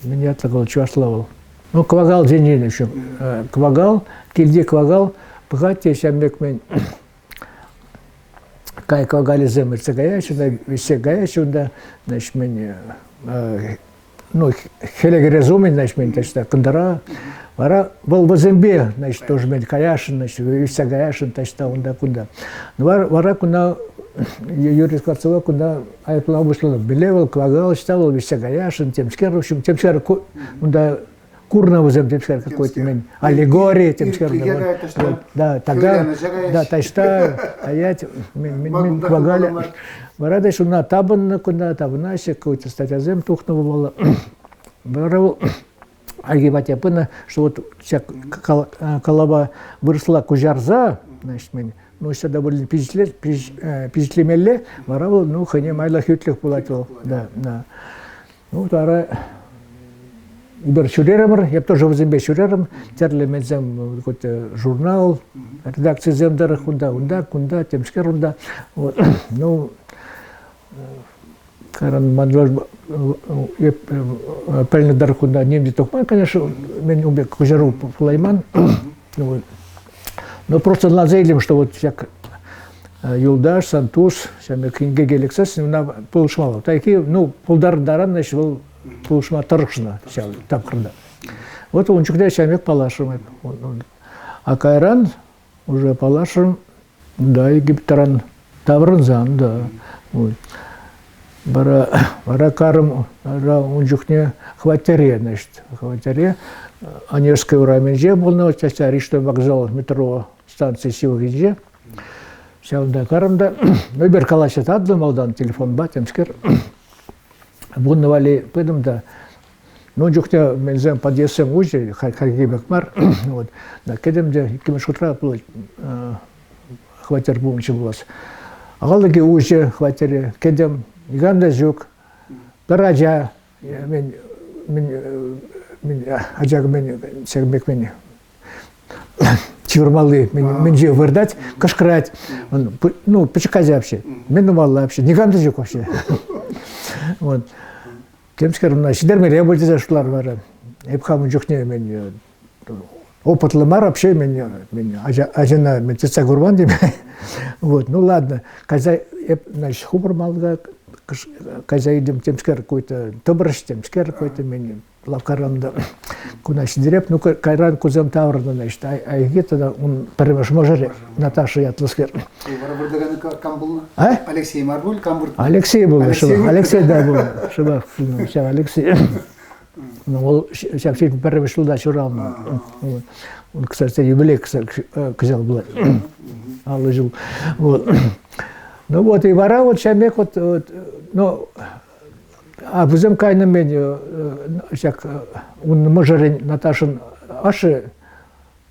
Меня такого чувствовал. Ну, квагал деньги еще. Квагал, кильде квагал, пхатте сямбек мен. Кай квагали земер цегаячу, да, все гаячу, да, значит, мен, ну, хелегерезумен, значит, мен, значит, кандара. Вара был в зембе, значит, тоже мен каяшин, значит, все гаячин, значит, он да куда. Вара куда Юрий Скворцова, куда айплав вышло, белевал, квагал, читал, вися гаяшин, темскер, в общем, темскер, да, курного зем, темскер какой-то, аллегория, темскер, да, тага, да, тайшта, аять, квагали. Варада, что на табан, куда табанаще, какой-то статья зем тухного было. Варал, агибатя пына, что вот вся колоба выросла кужарза, значит, ну, сюда были пизлемелле, варавал, ну, хане майла хютлих пулатил, да. Ну, тара, убер шурерамр, я тоже в зембе шурерам, терли медзем какой-то журнал, редакция земдара кунда, темскер унда, вот, ну, каран мандлаж, пельный дар кунда, немди токман, конечно, мен убек кужару пулайман, но просто назейлим, что вот всяк Юлдаш, Сантус, всякие книги Геликсас, на полшмала. Такие, ну, полдар даран, значит, был полшма таршна, там крда. Вот он чукда всяких палашем. А Кайран уже палашем, да, Египетаран, Тавранзан, да. Вот. Бара карам, он чукне хватаре, значит, хватаре. Онежская ураменже был на части Рижской вокзал метро станции Сивагинже. Сел да карамда. Ну беркалашет адды малдан телефон батемскер. Буннавали пыдым да. Ну жукте мензем подъездем уже хаги бакмар. Вот. Да кедемде кимеш утра было хватер бумчи булас. Агалыги уже хватере кедем игамда жук. Даража мен ажаг мен сегбек мен чурмалы мен же вырдать кашкрат ну почеказе вообще мен думал вообще никогда жок вообще вот темскер на сидермере болды за шулар бар эпхам жокне мен опытлы мар вообще мен ажена мен теца гурбан деп вот ну ладно каза значит хубар малга каза идем темскер какой-то тобраш темскер какой-то мен лавкарамда. Куда сидереп, ну кайран кузем таврна, значит, а где-то он перемеш можере Наташа Ятлыскер. А? Алексей Марбуль, Камбур. Алексей был, Алексей да был, шибах, сейчас Алексей. Ну, он сейчас фильм перемешал да чурал. Он, кстати, юбилей взял был, алжил. Вот. Ну вот и вора вот чамек вот, ну. А взем кайна меню, всяк, он можерень Наташин аши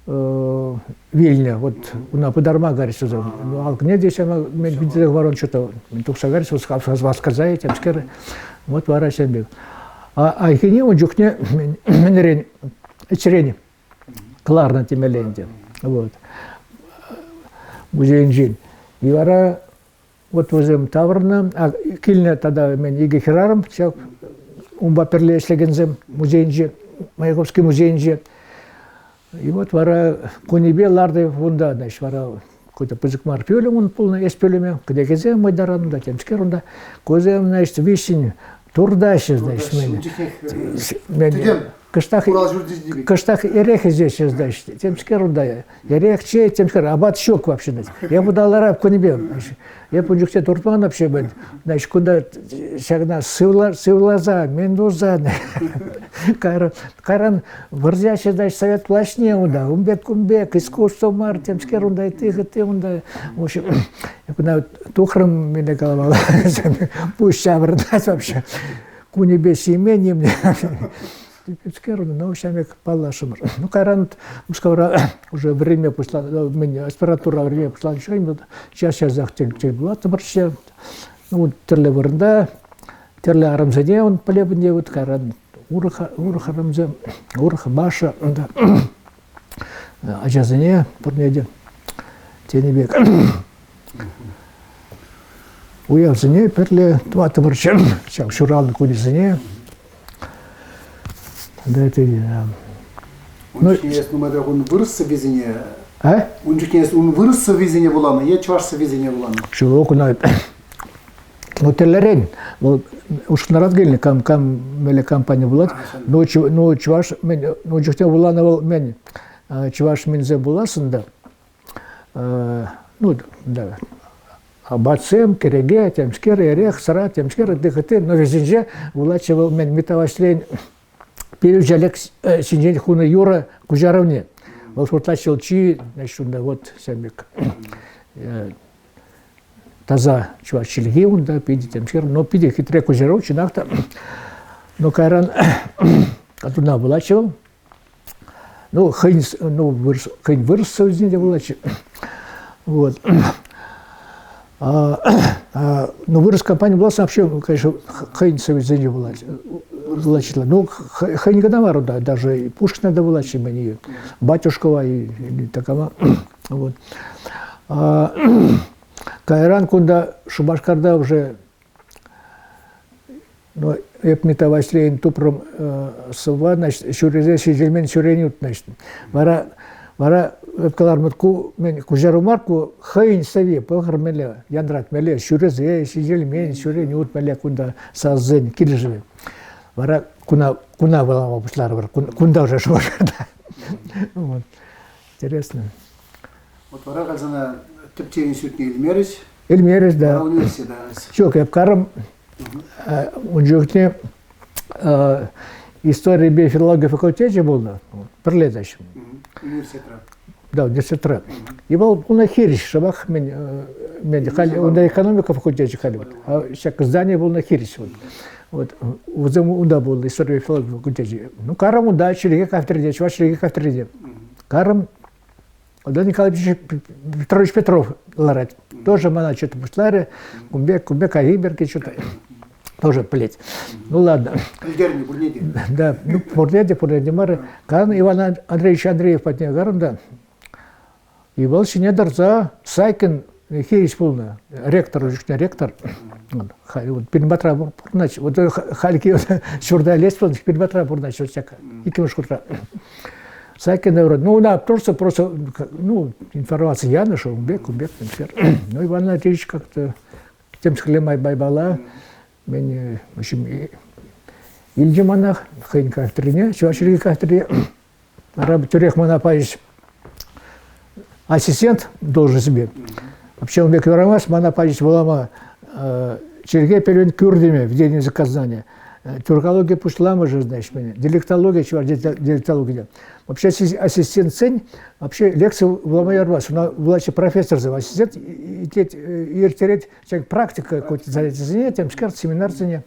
Вильня, вот на подарма говорит, что ну а где здесь она мен видел ворон что-то, мен тухса говорит, что вас сказаете, амскер, вот вора себе. А ихини он жукне менерень, эчрень, кларна темеленде, вот. Музей инжин. И вора вот возле Таврна, а кильня тогда мен иге хераром, все умба перлеслегензем музейнже, Маяковский музейнже. И вот вара кунибе ларды вунда, значит, вара какой-то пызыкмар пюлем, он полный есть пюлеме, где кезем мой даран, да, тем скерунда, козем, значит, висень, турдащи, значит, мен. Каштах ерех здесь, значит, тем скерунда, ерех чей, тем скер, абат щек вообще, значит. Я бы дал араб кунибе, я пунжукте туртман вообще был, значит, куда всегда сывлаза, мендуза, каран вырзящий, значит, совет плашне, уда, умбек, искусство мар, тем скерунда, и ты, унда, в общем, я куда тухром меня голова, пусть шабрнать вообще, кунибе семени мне. Ну, вообще, палашим. Ну, каран, уже время пошло, аспиратура время пошло, сейчас захотел была, там вообще, ну, терли варда, терли арамзаде, он полебне, вот каран, ураха рамзе, ураха баша, ажазане, порнеде, тенебек. Уявзане, перли, два там вообще, сейчас шурал на кудизане. Да, это он вырос в везение. А? Он вырос в везение была, я чуваш в везение была. Чего на ну телерен, уж на разгильне кам мели компания была, но чуваш мен, ну жухте была на мен, чуваш мензе была сында. Ну да. Абацем, кереге, темскер, ерех, сара, темскер, дыхты, но везде была чего мен метаваслень. Переезжали синжень хуна Юра Кужаровне. Вот вытащил чи, значит, вот самик. Таза чувак чилги, он да, пиди тем сер, но пиди хитре Кужаров, чинахта. Но кайран, оттуда вылачивал. Ну, хэнь вырос из нее вылачил. Вот. Но вырос компания была вообще, конечно, хэнь из вылачила. Ну, хэнь гадавару, да, даже и Пушкина да вылачила мне, Батюшкова и такова. Вот. Кайран, куда Шубашкарда уже, ну, эпметаваслейн тупром сува, значит, шурезе сижельмен шуренют, значит. Вара эпкалармутку мен кужарумарку хайн саве похармеле яндрат меле шурезе сижельмен шуренют меле куда сазен килжеве. Вара куна была пошлар, кунда уже шурда. Вот. Интересно. Вот вара казана тепчерин сютни Эльмерис. Эльмерис, да. Университет. Чё, капкарам, он жухне история биофилологии факультете был, пролетающим. Университет. Да, университет. И был на Хириш, шабах, он на экономика факультете ходил, а всякое здание было на Хириш. Вот, да, был история биофилологии факультете. Ну, карам уда, череги кафедре, чувак череги кафедре. Карам, да, Николай Петрович Петров, ларать. Тоже мана что-то пушларе, кумбек, агиберки, что-то. Тоже плеть. Ну ладно. Да, ну, Пурнеди, Мары. Кан Иван Андреевич Андреев под негаром, да. И был сине дарза, Сайкин, Хирич полна, ректор, ректор. Вот, Пинбатра Пурнач, вот Хальки, Шурда лес, Пинбатра Пурнач, вот всякое. И Кимашкутра. Сайкин, ну, да, просто, ну, информация я нашел, кумбек, ну, Иван Андреевич как-то тем схлемай байбала. Мен, в общем, Илжи манах, хейн кафтрине, чуваширги кафтрине, раб тюрех манапаич ассистент должен себе. Вообще он бек верамас, манапаич волама черге пелен кюрдиме в день заказания. Тюркология пушлама же, знаешь, меня. Диалектология, чувак, диалектология. Вообще ассистент цень, вообще лекция в Ламайарбас, она была профессор за ассистент, и терять практика какой-то занятия, скажет, семинар цене.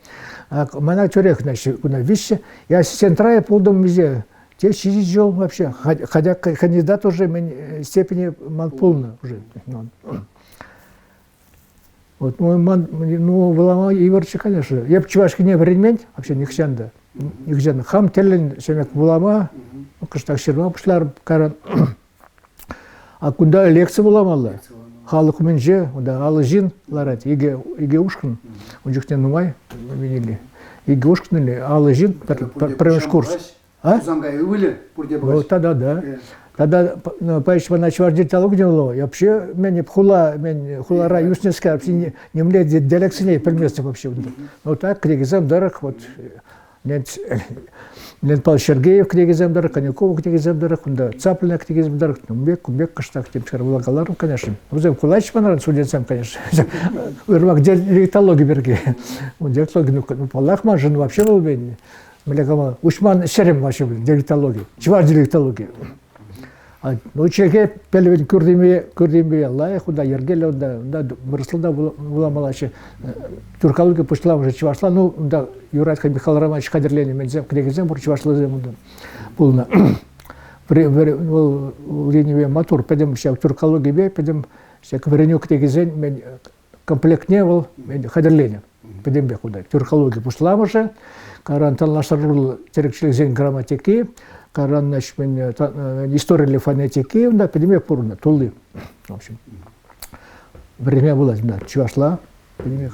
Мана тюрех, значит, куда вещи, и ассистент рая полдом везде. Те сидит жил вообще, хотя кандидат уже степени полно уже. Вот, ну, вылама иверчи, конечно. Я бы чувашки не времен, вообще не хсянда. Не хсянда. Хам телен, семек вылама, ну, кыштак шерма пушлар, каран. А куда лекция выламала? Халық менже, да, алыжин, ларат, иге ушкин, уджухтен нумай, менили. Иге ушкин или алыжин, премеш курс. А? Вот тогда, да. Тогда поищем на диалектологию было. Я вообще меня хулара юснеска вообще не мне диалектные предметы вообще. Вот так книгизам дарах вот Лен Павел Сергеев книгизам дарах, Коняков книгизам дарах, да Цаплина книгизам дарах, Кумбек каштак тем шарвлагаларом, конечно. Узем Кулач понравился студентам, конечно. Урвак диалектологию берги. Диалектологию ну полахма жен вообще был бедный. Мелякама Ушман Шерем вообще диалектология. Чуваш диалектология. Ну, человек пелевин курдимби Аллах, куда Ергеля, да, выросло, была малача. Тюркология пошла уже чувашла, ну, да, Юрат Михаил Романович Хадерлени, мензем, книгизем, чувашла зем, да, полно. В линии мотор, пойдем, сейчас тюркология бей, пойдем, сейчас верню книгизем, комплект не был, Хадерлени, пойдем бей куда. Тюркология пошла уже, карантан нашарул терекчилизен грамматики, Каран, значит, история фонетики, да, педемия пурна, тулы. В общем, время было, да, чувашла, педемия.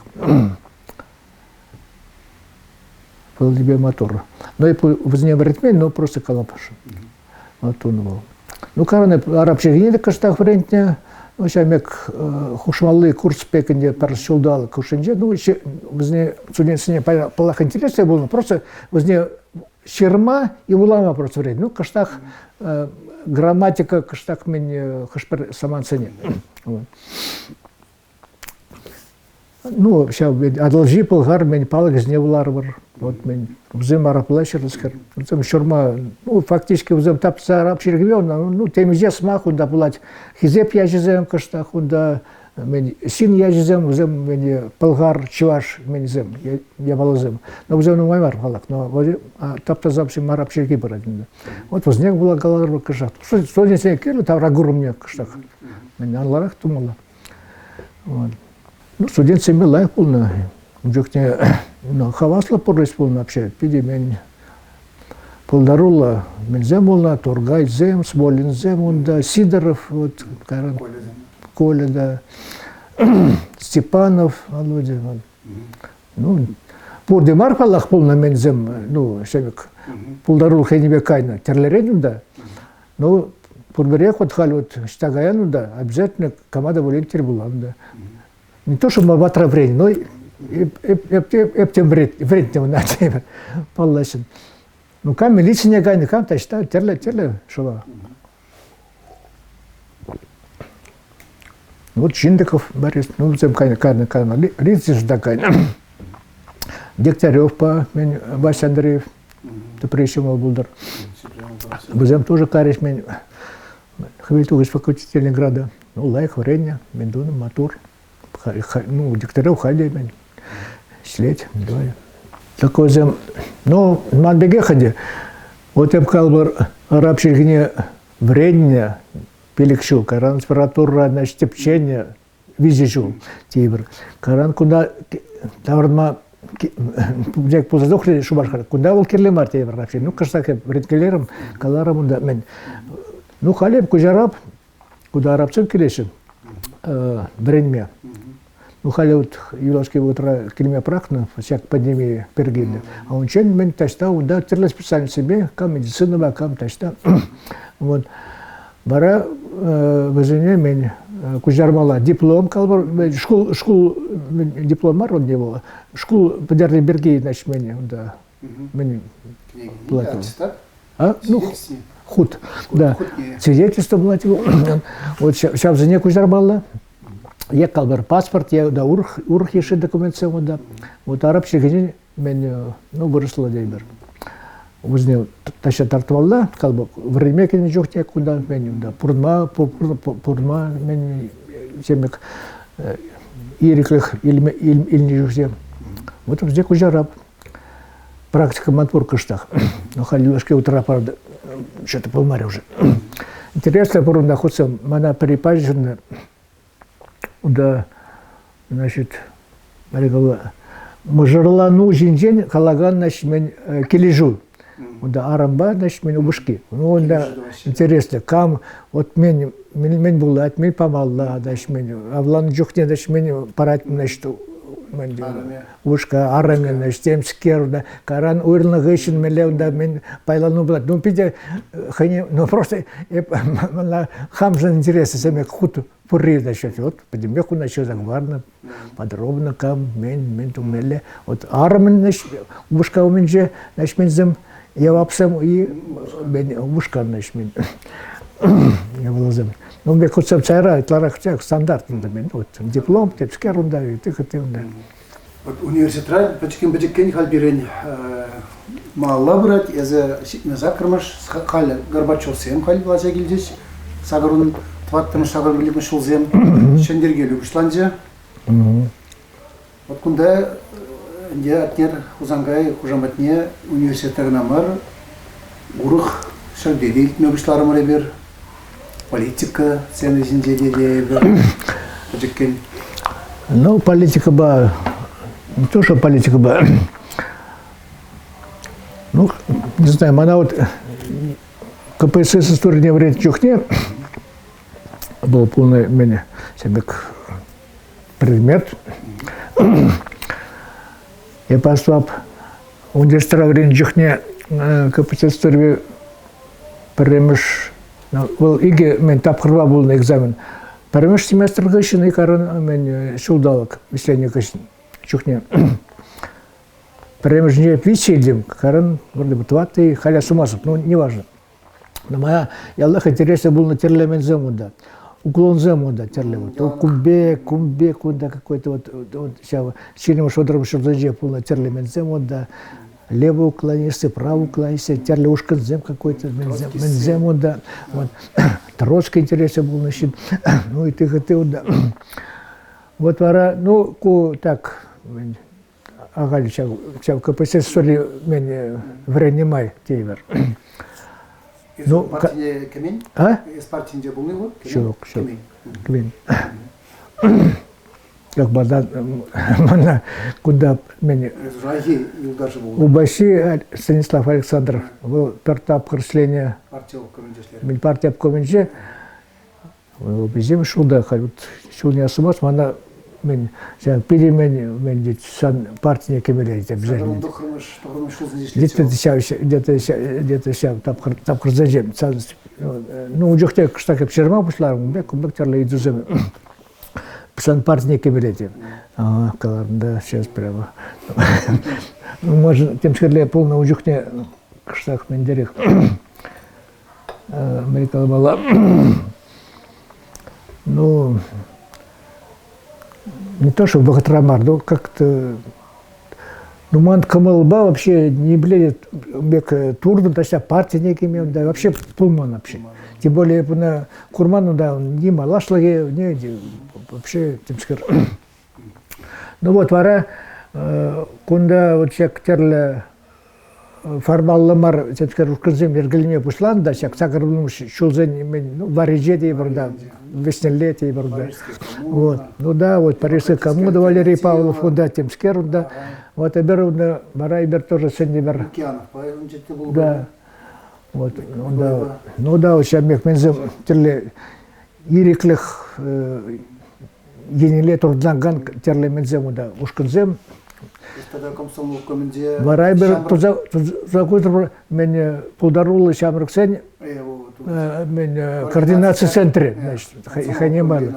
Был тебе мотор. Но и возне в ритме, но просто колопаш. Вот он был. Ну, каран, арабчик не так, что вариантня, ну, сейчас мек хушмалы курс пеканье парашюлдал кушенье, ну, возне, суденцение, полах интересное было, просто возне Шерма и улама просто вредно. Ну, каштах грамматика, каштах мен хашпер саман цене. Ну, сейчас одолжи полгар мен палок из невларвар. Вот мен взем араплачер, скажем. Взем шерма, ну, фактически взем тапца араб черегвен, ну, тем здесь смаху да булать хизеп я жезем каштах, да син я жезем, взем мен полгар чуваш мен зем, я балозем. Но взем на маймар халак, но тапта запси араб череги барадин. Вот возник была галарва каштах. Что не себе кирли, там рагуру мне каштах. Мен анларах тумала. Вот. Ну, студент семьи лайк полно. Джухне, ну, хавасла порыс полно вообще. Пиди мен полдарула, мен зем полно, Тургай зем, Смолин зем, да, Сидоров, вот, Коля, да, Степанов, Володя. Ну, Пурдемар палах полно мен зем, ну, шевик, полдарул хейнебе кайна, терлеренем, да. Ну, Пурберех вот халь вот штагаяну, да, обязательно команда волонтер была, да. Не то, что мы ватра время, но эптем время надо, полласен. Ну, кам милиция гайны, кам ташта, терле, шова. Вот Чиндаков, Борис, ну, зем кайна, лица жда кайна. Дегтярев по Вася Андреев, ты прищемал булдар. Зем тоже кариш мен, хвилтугаш факультет Ленинграда. Ну, лайк, варенье, мендуна, матур. Ну, дикторов ходили, след, давай. Такой зем, ну, манбеге ходи. Вот я б арабчик не вредня, пиликшу, каран температура, значит, тепчение, визижу, тибр. Каран куда, таврма, дек позадохли шубашка, куда был кирлемар тибр арабчик. Ну, кажется, как редкелером, каларом, да, мен. Ну, халеб, кузараб, куда арабцем килешин, вредня. Ну, хали вот юлашки утра кельме прахна, всяк подними пергиды. А он чен мен ташта, да, терлес специально себе, кам медицина, кам ташта. Вот. Бара возене мен кузармала диплом, калбар, школ дипломар он него, школ подерли берги, значит, мен, да, Мен Платил. ну, худ, да. Свидетельство платил. Вот сейчас за некую зарбала. Я калбар паспорт, я да урх еще документ да. Вот арабский генерал мен ну выросла дейбер. Өзіне таша тартып алды, қалбы время кені жоқ тек куда мен да пурма мен семек ириклих илни жүзе. Вот где кужарап практика матпур кыштах. Но халилашке утра правда что-то полмаре уже. Интересно, пору находится мана перепажена, да, значит, мажарлану жинжен халаган наш мен кележу. Да, арамба, значит, мен убышки. Ну, да, интересно, кам, вот мен булат, мен помалла, значит, мен, авлан жухне, значит, мен парать, значит, убышка, араме, значит, темскер, да, каран уйрлна гыщин, мелев, да, мен пайлану булат. Ну, пиде, ну, просто, хамжан интересно, семек худ пурри, значит, вот, подемеку, значит, заговарно, подробно, кам, мен тумеле, вот, араме, значит, убышка у менже, значит, мен зем, я вапсам и ушкан значит мен я вылазам. Ну мне хоть цайра тларах стандартный мен вот диплом тепскер унда и ты да. Вот университет бачкин халбирен малла брат я закрмаш хал Горбачев сем хал влазя гильдис сагарун тваттым сагар билим шулзем шендергелю бушланжа. Вот кунда я отнер узангай хужаматне университеттерна мар урух шагдедил мебишларым ребер политика сен изинжеде бер. Ну политика ба не то что политика ба ну не знаю она вот КПСС история не вред чухне был полный меня себек предмет. Я послал университет время жухне КПСС премеш был иге мен тапқырба был на экзамен премеш семестр гышын и каран мен шулдалык весенний гышын жухне премеш не висельдем каран вроде бы тваты халя сумасов ну неважно но моя я Аллах интересно был на терлемен земуда уклон земуда терлевод кумбе куда какой-то вот сейчас сильно шодром шурдаje полно терлемен земуда левый уклонисты правый уклонисты терлеушка зем какой-то мен земуда вот Троцкий интересно был значит ну и ты да вот вара ну так агаль чав КПСС соли мен вренимай тейвер. Ну, партия Кемень? А? Из партии где был его? Шок. Кемень. Как бада, мана куда меня. У Баси Станислав Александров был пертап крысления. Партия Кемень. Безим шуда, вот сегодня осмос, мана мен перемен dit san партия Кемель обязательно. Где-то сейчас тапқыр зажем. Ну уже что как черма пошла, бе компьютерлы идузем. Сан партия Кемель. Да, сейчас прямо. Может тем скорее полно ужухне кштах мендерих. Америка была. Ну не то, что богатрамар, но как-то... Ну, ман камалба вообще не бледет, бек турдун, то есть партия некими, да, вообще пулман вообще. Тем более, на курману, да, не малашлаги, не, вообще, тем скажем. Ну вот, вара, кунда вот человек терле формаллымар, тем скажем, кызым ергелеме пушлан, да, человек сакарбылым шулзен, ну, вариже дей бар, да, веснелетие бар, да. Вот, ну да, вот Парижская коммуда Валерий Павлов, да, Темскер, да. Вот Эбер, да, Барайбер тоже Сендибер. Да. Вот, ну да, вот сейчас мехмензем терле ириклих ениле турданган терле мензему, да, ушканзем. Барайбер тузакутр мен пударулы шамрыксен мен координация центре, значит, ханемалы.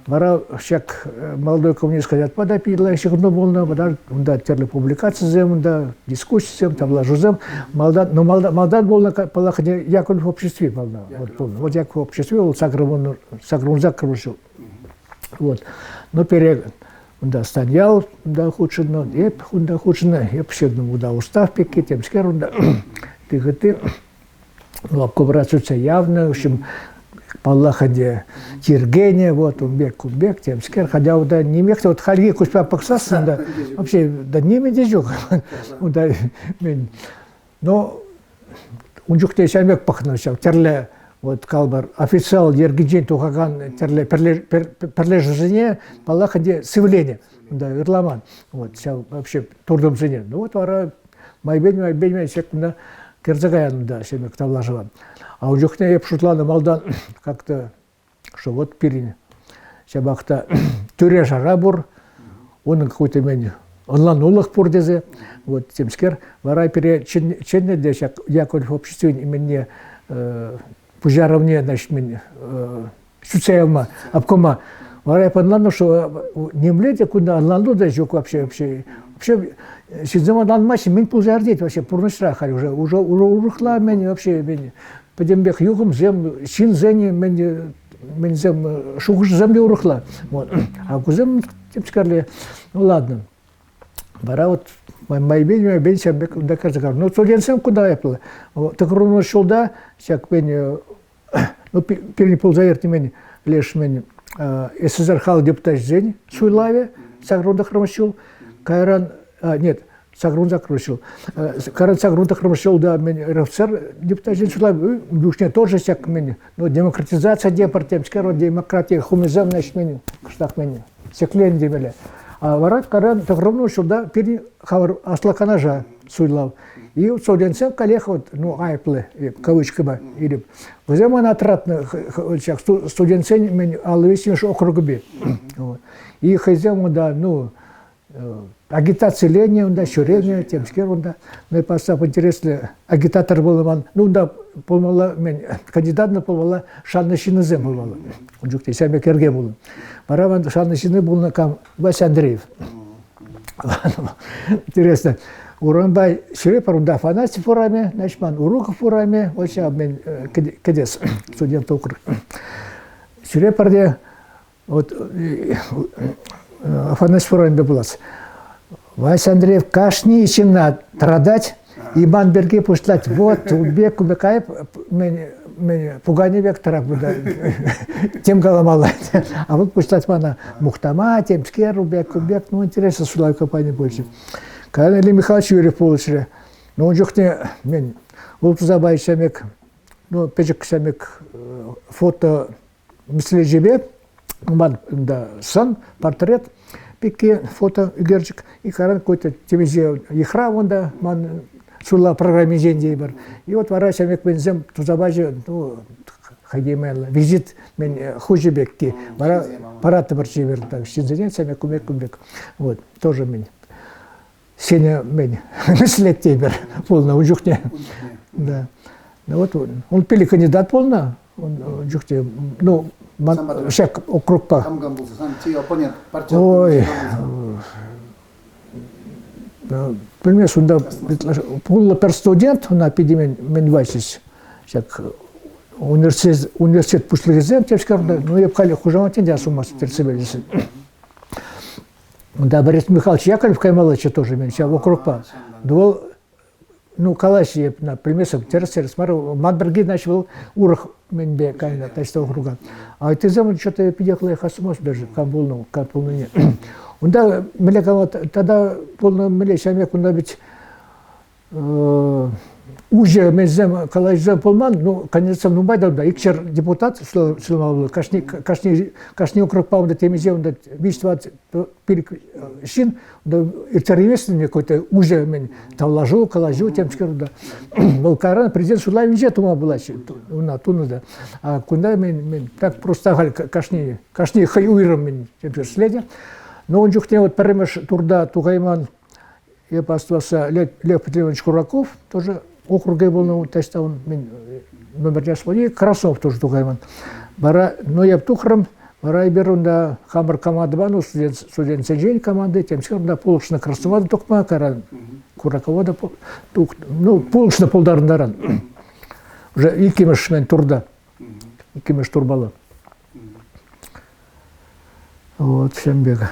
Бара шак молодой коммунист ходят пода пидла еще одно было, бада унда терли публикация зем, унда дискуссия зем, там ложузем, молодат, но молодат было полаходе Яковлев в обществе молодат, вот помню, вот Яков в обществе, он сагрун закружил, вот, но перед унда стоял, унда худшина, еп унда худшина, еп щедно унда устав пеки, тем скер унда ты, ну обкобрацуется явно, в общем. Паллахаде Тиргене, вот Умбек, Темскер, хотя да не мехта, вот хальги куспа паксасан, да вообще да не медижок, да, но унжукте шамек пахнущал, терле вот калбар официал Ергиджин тухаган терле перлежение Паллахаде сывление, да ирламан, вот сейчас вообще турдом жене, ну вот вара майбень секунда Керзагаян, да, шамек тавлаживан. А у Джухне я пшутлана малдан как-то, что вот пирин, шабахта тюре жарабур, он какой-то мен, он ланулах пурдезе, вот темскер, варай пере ченне дешак, Яковлев в обществе именно пужаровне, значит, мен суцеяма, обкома, варай подлану, что не млете, куда лану дешок вообще, сидзема ланмаси, мен пужардеть вообще, пурнышра харь уже урухла мен вообще, мен, Подембек югом зем син зени мен зем шугуш земли урухла. Вот. А кузем тем сказали, ну ладно. Бара вот майбень шамбек доказал. Ну студентам куда я пил? Так ровно шел да, всяк мен ну перни ползаерти мен лишь мен СССР хал депутат зени суйлаве сагрунда хромшил кайран нет Сагрун закрутил. Каран Сагрун закрутил, да, РФСР депутат Женщина, душня тоже всяк меня. Но демократизация департамент, скоро демократия, хумизам наш меня, штат меня, секлен демели. А варат Каран закрутил, да, перед хавар аслаканажа суйлав. И вот студентам коллег вот, ну айплы, кавычками, или взямо на тратно, студентам меня алвисимш округби. И хозяину да, ну агитация Ленина, да, Щурения, Темскер, да, ну и постав интересно, агитатор был он, ну да, полмала, кандидат на полмала, шанна шинызем был, он жукте, сами керге был, пора шанна шины был на кам Вася Андреев, интересно, Урамбай Щурепар, он да, Афанасий фураме, значит, ман Уруков фураме, вот сейчас мен кадес, студент округ, Щурепар, где вот Афанасий фураме был. Вася Андреев кашни ичина традать, и банберги пуштать. Вот, убек, убекай, меня пугани век тарак будет. Тем галамала. А вот пуштать мана Мухтама, Темскер, убек, ну интересно, сулай компания больше. Когда Илья Михайлович Юрьев получили, ну он жухне, мен, Ултузабай шамек, ну печек шамек фото мисле жебе, да, сан, портрет, пике фото игерчик и каран какой-то телевизия ихра онда ман сула программе деньги бар. И вот вараш амек бензем тузабажи ну хагемел визит мен хужебекки бара парата барчевер так синзен самек кумек вот тоже мен сеня мен след тебер полна ужухне да. Ну вот он пили кандидат полна он жухте ну шек округпа. Ой, пример сюда полный пер студент на эпидемии менвайсис, шек университет пушлигезем, тепскар, ну я пхали хужаматин я сумас терцебелись. Да, Борис Михайлович Яковлев Каймалович тоже мен сейчас округпа. Двол ну калаши на примесах терцер смару Мадберги начал урах менбе кайна тайста округа. А ты заман что-то приехала их осмос даже камбулну не. Он да млека тогда полно млеча мек он быть уже мезем калашзем полман ну конечно ну байда да икчер депутат сломал кашни округ паунда темизе он да виства перешин да интервьюсный какой-то уже мен тавлажу калажу темскер да волкаран президент Шулай везде тума была на туна да а куда мен так просто кашни хаюиром мен темскер следя но он жухне вот перемеш турда тугайман я поставился Лев Петрович Кураков тоже округе был на тестовом номер для своей Красов тоже тугайман бара но я птухрам Рай берунда хамыр команда бар, ну студент сенжень команды, тем сырда полушна красовада токма каран, кураковада ну полушна полдарындаран. Уже икимеш мен турда, икимеш турбалы. Вот, всем бега.